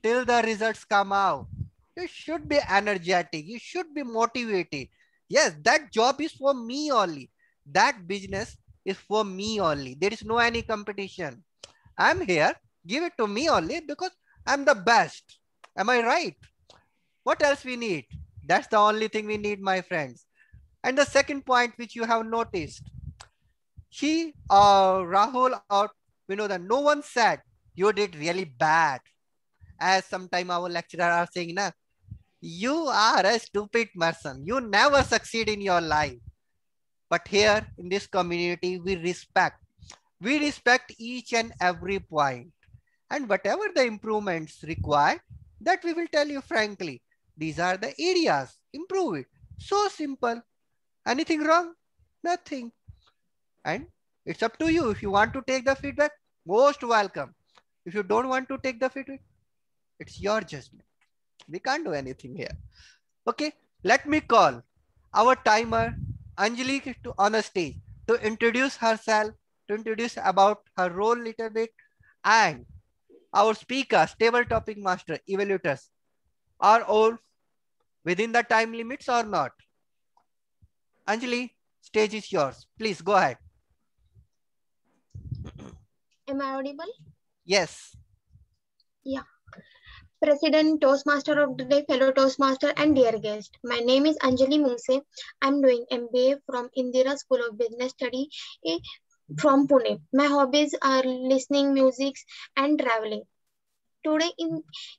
till the results come out. You should be energetic. You should be motivated. Yes, that job is for me only. That business is for me only. There is no any competition. I'm here. Give it to me only because I'm the best. Am I right? What else we need? That's the only thing we need, my friends. And the second point which you have noticed, Rahul or Vinoda, no one said you did really bad. As sometime our lecturer are saying, na, you are a stupid person. You never succeed in your life. But here in this community, we respect each and every point. And whatever the improvements required, that we will tell you frankly. These are the areas. Improve it. So simple. Anything wrong? Nothing. And it's up to you. If you want to take the feedback, most welcome. If you don't want to take the feedback, it's your judgment. We can't do anything here. Okay, let me call our timer, Anjali, on the stage to introduce herself, to introduce about her role a little bit, and our speakers, table topic master, evaluators, are all within the time limits or not? Anjali, stage is yours. Please go ahead. Am I audible? Yes. Yeah. President, Toastmaster of the Day, fellow Toastmaster, and dear guest. My name is Anjali Mungse. I'm doing MBA from Indira School of Business Study from Pune. My hobbies are listening music and traveling. Today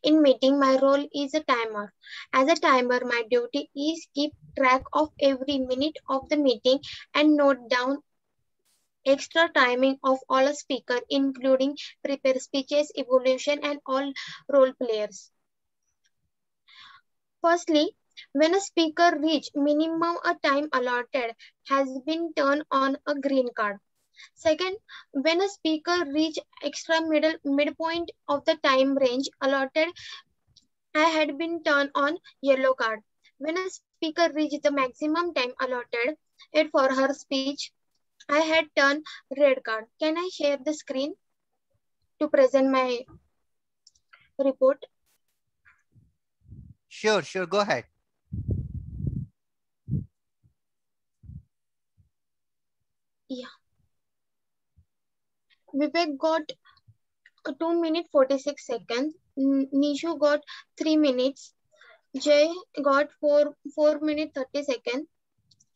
in meeting, my role is a timer. As a timer, my duty is keep track of every minute of the meeting and note down extra timing of all speakers, including prepare speeches, evolution, and all role players. Firstly, when a speaker reach minimum a time allotted has been turned on a green card. Second, when a speaker reach extra midpoint of the time range allotted, I had been turned on yellow card. When a speaker reached the maximum time allotted it for her speech, I had turned red card. Can I share the screen to present my report? Sure, go ahead. Yeah. Vivek got 2 minutes 46 seconds. Nishu got 3 minutes. Jay got 4 minutes 30 seconds.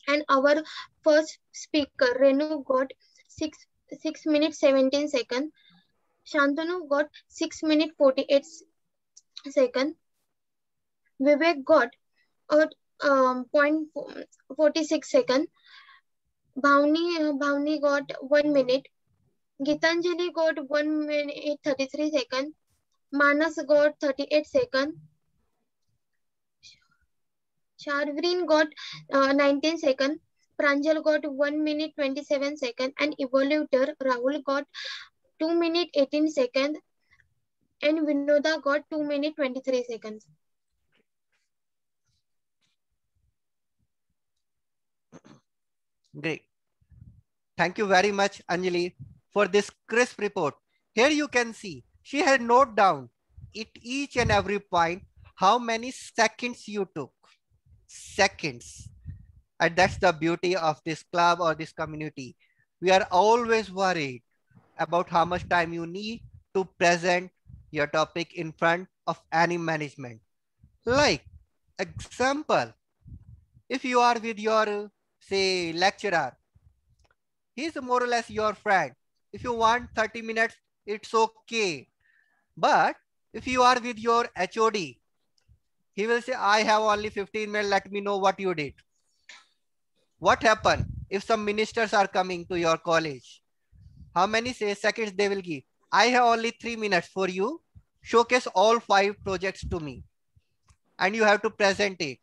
And our first speaker, Renu, got 6 minutes 17 seconds. Shantanu got 6 minutes 48 seconds. Vivek got 0.46 seconds. Bhavni got 1 minute. Gitanjali got 1 minute 33 seconds. Manas got 38 seconds. Sharvrin got 19 seconds. Pranjal got 1 minute 27 seconds. And Evolutor Rahul got 2 minute 18 seconds. And Vinoda got 2 minute 23 seconds. Great. Thank you very much, Anjali, for this crisp report. Here you can see she had noted down at each and every point how many seconds you took. Seconds. And that's the beauty of this club or this community. We are always worried about how much time you need to present your topic in front of any management. Like, example, if you are with your, say, lecturer, he's more or less your friend. If you want 30 minutes, it's okay. But if you are with your HOD, he will say, I have only 15 minutes, let me know what you did. What happened if some ministers are coming to your college? How many seconds they will give? I have only 3 minutes for you. Showcase all 5 projects to me. And you have to present it.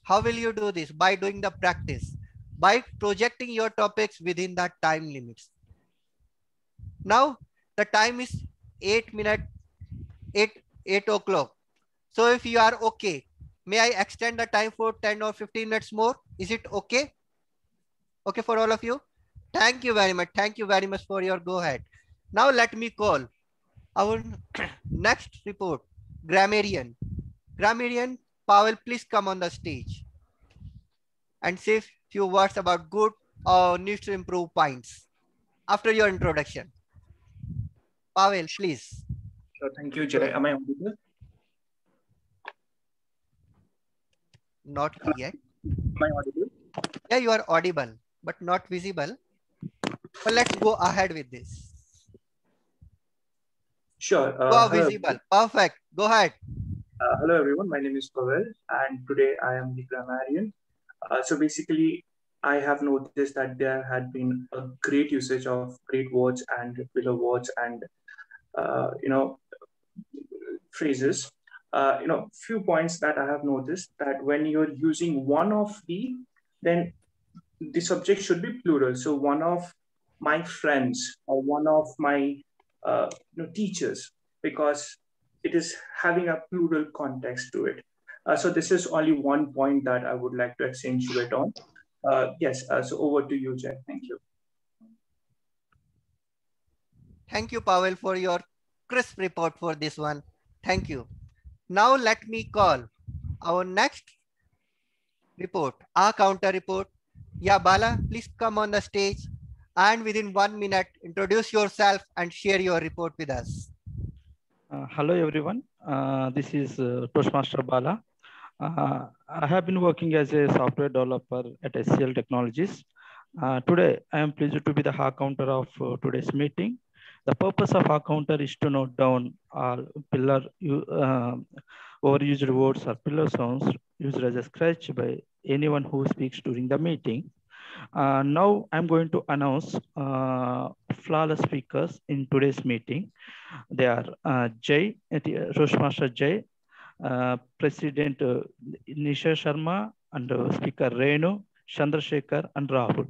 How will you do this? By doing the practice. By projecting your topics within that time limits. Now, the time is 8 o'clock. So if you are okay, may I extend the time for 10 or 15 minutes more? Is it okay? Okay for all of you? Thank you very much. Thank you very much for your go ahead. Now let me call our next report, grammarian. Grammarian, Pavel, please come on the stage and say a few words about good or needs to improve points after your introduction. Pavel, please. Sure, thank you, Jay. Am I audible? Not yet. Am I audible? Yeah, you are audible, but not visible. But let's go ahead with this. Sure. You are visible. Perfect. Go ahead. Hello, everyone. My name is Pavel, and today I am the grammarian. So basically, I have noticed that there had been a great usage of great words and filler words and phrases. Few points that I have noticed that when you're using one of then the subject should be plural. So one of my friends or one of my teachers, because it is having a plural context to it. So this is only one point that I would like to accentuate on. Yes, so over to you, Jack. Thank you. Thank you, Pavel, for your crisp report for this one. Thank you. Now let me call our next report, our counter report. Yeah, Bala, please come on the stage and within 1 minute, introduce yourself and share your report with us. Hello, everyone. This is Toastmaster Bala. I have been working as a software developer at SCL Technologies. Today, I am pleased to be the hard counter of today's meeting. The purpose of our counter is to note down all pillar overused words or pillar sounds used as a scratch by anyone who speaks during the meeting. Now I'm going to announce flawless speakers in today's meeting. They are Jay, Toastmaster Jay, President Nisha Sharma, and Speaker Renu, Chandrasekhar, and Rahul.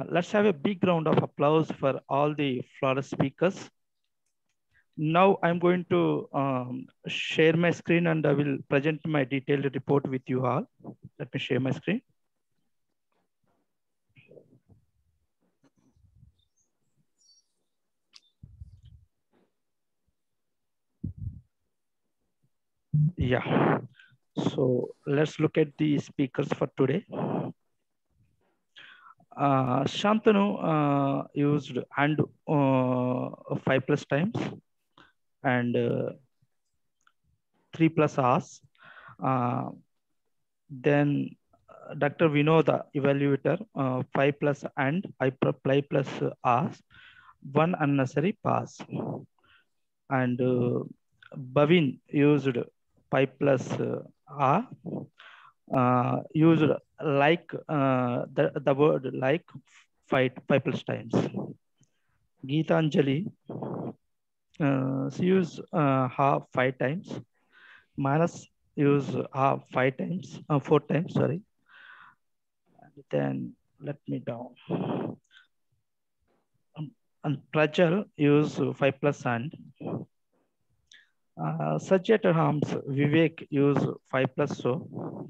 Let's have a big round of applause for all the flawless speakers. Now I'm going to share my screen and I will present my detailed report with you all. Let me share my screen. Yeah, so let's look at the speakers for today. Shantanu used and 5+ times and 3+ hours. Then Dr. Vinoda, evaluator, 5+ and I++ hours, 1 unnecessary pass. And Bhavin used 5+ hour. Used like the word like 5+ times. Geetanjali, she used half 5 times. Manas used half 5 times, 4 times, sorry. And then let me down. And Prajal used 5+ and. Sajjat Harms, Vivek used 5+ so.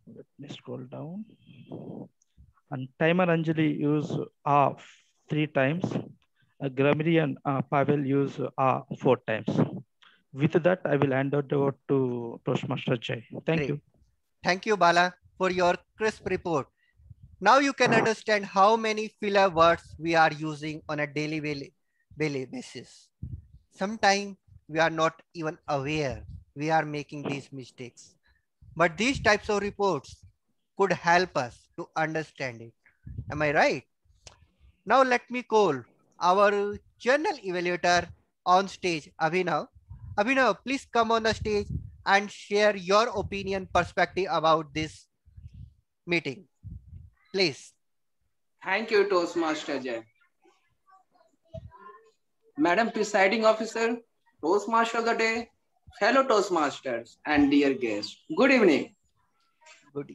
Let me scroll down. And Timer Anjali used 3 times. Grammy and Pavel used 4 times. With that, I will hand it over to Toastmaster Jay. Thank you. Thank you, Bala, for your crisp report. Now you can understand how many filler words we are using on a daily basis. Sometimes we are not even aware we are making these mistakes. But these types of reports could help us to understand it. Am I right? Now let me call our journal evaluator on stage, Abhinav. Abhinav, please come on the stage and share your opinion, perspective about this meeting. Please. Thank you, Toastmaster Jay. Madam Presiding Officer, Toastmaster of the Day, fellow Toastmasters, and dear guests, good evening.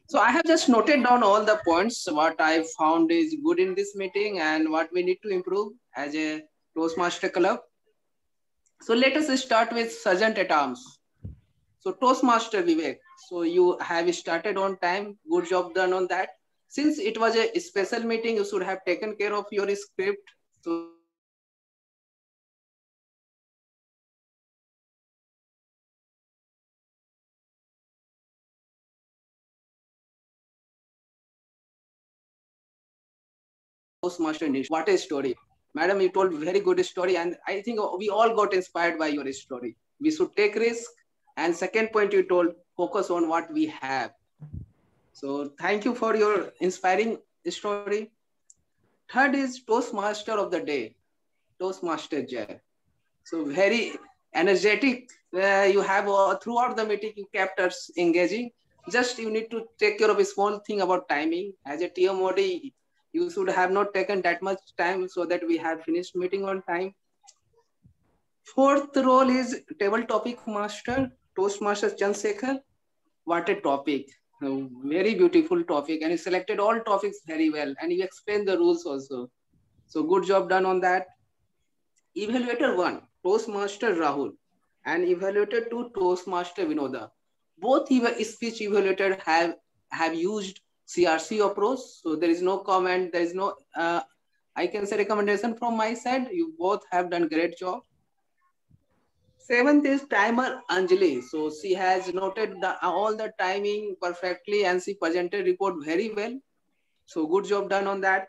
So I have just noted down all the points, what I found is good in this meeting and what we need to improve as a Toastmaster Club. So let us start with Sergeant at Arms. So Toastmaster Vivek, so you have started on time, good job done on that. Since it was a special meeting, you should have taken care of your script. So Toastmaster Nish, what a story. Madam, you told very good story and I think we all got inspired by your story. We should take risk. And second point you told, focus on what we have. So thank you for your inspiring story. Third is Toastmaster of the Day, Toastmaster Jay. So very energetic. You have throughout the meeting, you kept us engaging. Just you need to take care of a small thing about timing. As a TMOD, you should have not taken that much time so that we have finished meeting on time. Fourth role is Table Topic Master, Toastmaster Chandrasekhar. What a topic. A very beautiful topic, and you selected all topics very well and you explained the rules also. So good job done on that. Evaluator 1, Toastmaster Rahul, and Evaluator 2, Toastmaster Vinoda. Both speech evaluators have used CRC approach. So there is no comment, there is no, I can say recommendation from my side. You both have done great job. Seventh is Timer Anjali. So she has noted all the timing perfectly and she presented report very well. So good job done on that.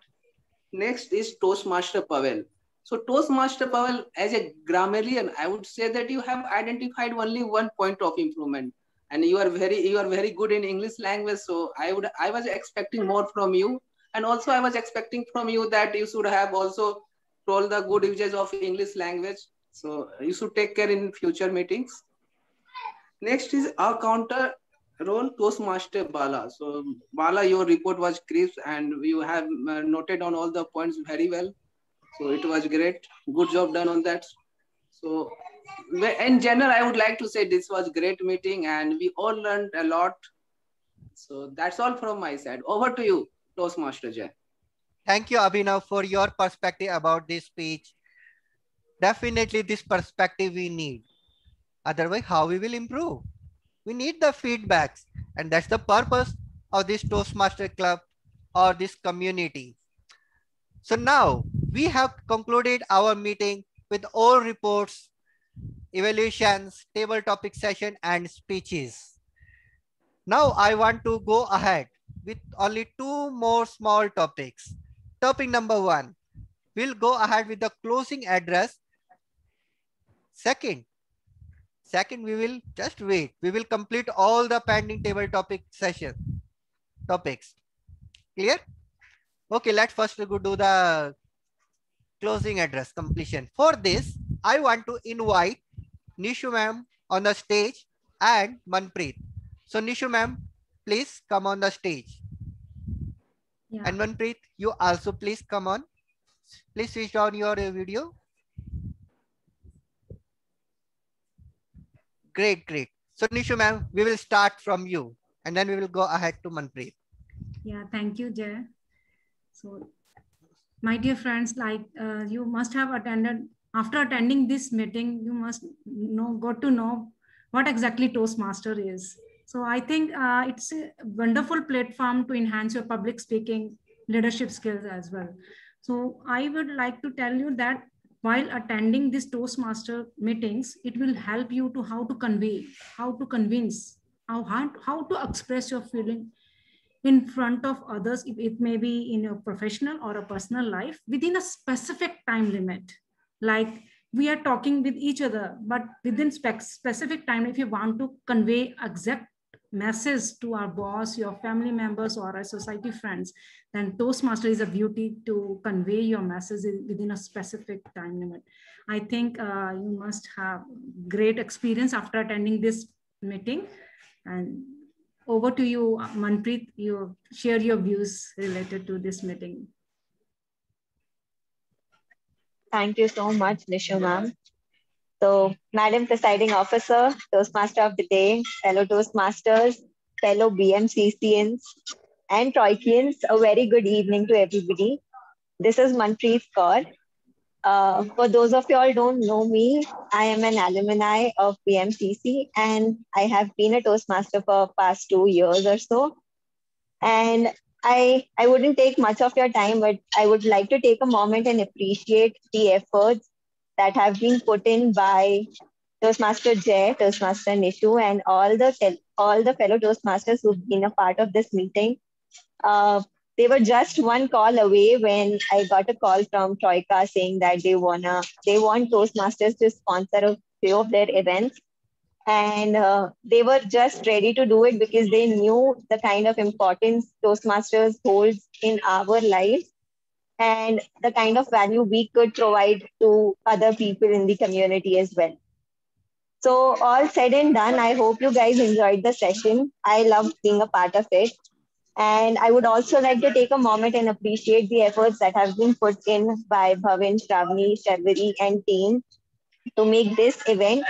Next is Toastmaster Pavel. So Toastmaster Pavel, as a grammarian, I would say that you have identified only one point of improvement, and you are very good in English language. So I was expecting more from you. And also I was expecting from you that you should have also told the good uses of English language. So you should take care in future meetings. Next is our counter role, Toastmaster Bala. So Bala, your report was crisp and you have noted on all the points very well. So it was great. Good job done on that. So in general, I would like to say this was great meeting and we all learned a lot. So that's all from my side. Over to you, Toastmaster Jay. Thank you, Abhinav, for your perspective about this speech. Definitely this perspective we need. Otherwise, how we will improve? We need the feedbacks. And that's the purpose of this Toastmaster Club or this community. So now we have concluded our meeting with all reports, evaluations, table topic session, and speeches. Now I want to go ahead with only two more small topics. Topic number 1, we'll go ahead with the closing address. Second, we will just wait. We will complete all the pending table topic topics. Clear? Okay, let's first go do the closing address completion. For this, I want to invite Nishu ma'am on the stage and Manpreet. So Nishu ma'am, please come on the stage. Yeah. And Manpreet, you also please come on. Please switch on your video. Great, great. So Nishu ma'am, we will start from you and then we will go ahead to Manpreet. Yeah, thank you, Jay. So, my dear friends, like you must have attended, after attending this meeting, you must got to know what exactly Toastmaster is. So I think it's a wonderful platform to enhance your public speaking leadership skills as well. So I would like to tell you that while attending this Toastmaster meetings, it will help you to how to convey, how to convince, how to express your feeling in front of others. It may be in a professional or a personal life within a specific time limit. Like we are talking with each other, but within specific time, if you want to convey exact message to our boss, your family members, or our society friends, then Toastmaster is a beauty to convey your message within a specific time limit. I think you must have great experience after attending this meeting. And over to you, Manpreet, you share your views related to this meeting. Thank you so much, Nishu ma'am. So, Madam Presiding Officer, Toastmaster of the Day, fellow Toastmasters, fellow BMCCians, and Troikians, a very good evening to everybody. This is Manpreet Kaur. For those of you all don't know me, I am an alumni of BMCC and I have been a Toastmaster for past 2 years or so. And I wouldn't take much of your time, but I would like to take a moment and appreciate the efforts that have been put in by Toastmaster Jay, Toastmaster Nishu, and all the fellow Toastmasters who've been a part of this meeting. They were just one call away when I got a call from Troika saying that they want Toastmasters to sponsor a few of their events. And they were just ready to do it because they knew the kind of importance Toastmasters holds in our lives and the kind of value we could provide to other people in the community as well. So all said and done, I hope you guys enjoyed the session. I loved being a part of it. And I would also like to take a moment and appreciate the efforts that have been put in by Bhavin, Shravani, Sharvari, and team to make this event,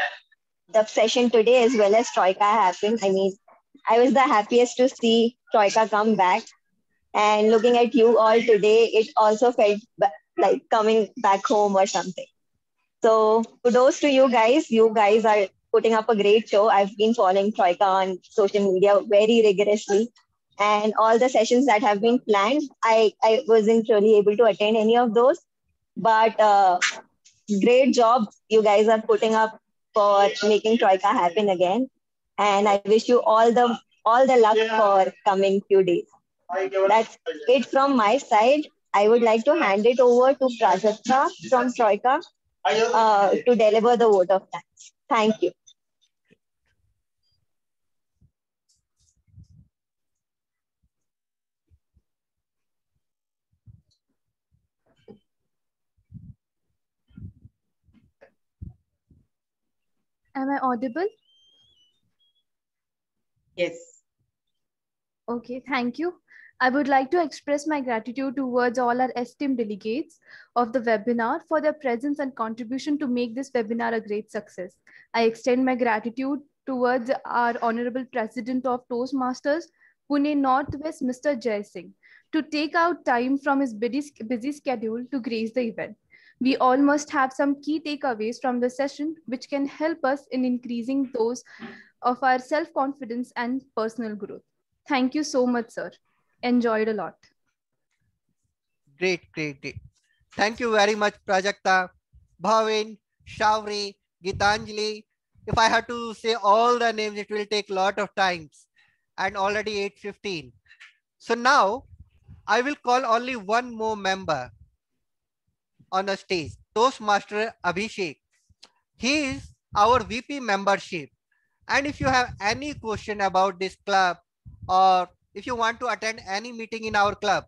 the session today, as well as Troika happen. I mean, I was the happiest to see Troika come back. And looking at you all today, it also felt like coming back home or something. So kudos to you guys. You guys are putting up a great show. I've been following Troika on social media very rigorously. And all the sessions that have been planned, I wasn't really able to attend any of those. But great job you guys are putting up for making Troika happen again. And I wish you all the luck for coming few days. That's it from my side. I would like to hand it over to Prajakta from Troika to deliver the vote of thanks. Thank you. Am I audible? Yes. Okay, thank you. I would like to express my gratitude towards all our esteemed delegates of the webinar for their presence and contribution to make this webinar a great success. I extend my gratitude towards our Honorable President of Toastmasters, Pune Northwest, Mr. Jai Singh, to take out time from his busy schedule to grace the event. We all must have some key takeaways from the session, which can help us in increasing those of our self-confidence and personal growth. Thank you so much, sir. Enjoyed a lot. Great. Thank you very much, Prajakta, Bhavin, Shavri, Gitanjali. If I had to say all the names, it will take a lot of times, and already 8:15. So now I will call only one more member on the stage, Toastmaster Abhishek. He is our VP membership. And if you have any question about this club, or if you want to attend any meeting in our club,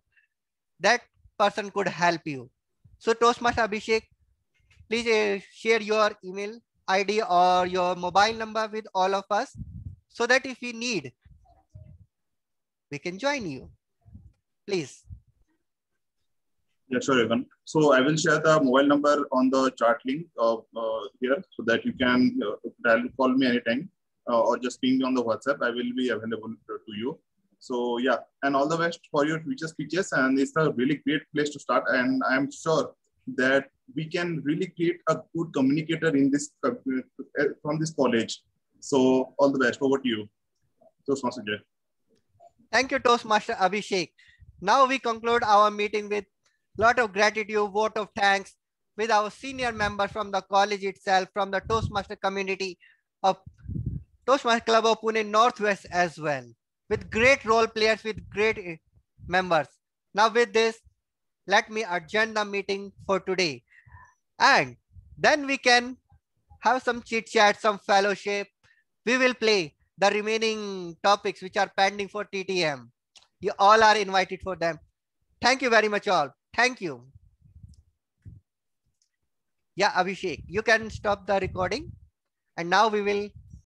that person could help you. So Toastmaster Abhishek, please share your email ID or your mobile number with all of us, so that if we need, we can join you. Please. Yeah, sure, Evan. So I will share the mobile number on the chat link here, so that you can call me anytime or just ping me on the WhatsApp. I will be available to you. So yeah, and all the best for your future speeches. And it's a really great place to start. And I'm sure that we can really create a good communicator in this from this college. So all the best. Over to you, Toastmaster Jay. Thank you, Toastmaster Abhishek. Now we conclude our meeting with lot of gratitude, vote of thanks with our senior members from the college itself, from the Toastmaster community of Toastmaster Club of Pune Northwest as well, with great role players, with great members. Now with this, let me adjourn the meeting for today. And then we can have some chit chat, some fellowship. We will play the remaining topics which are pending for TTM. You all are invited for them. Thank you very much all. Thank you. Yeah, Abhishek, you can stop the recording. And now we will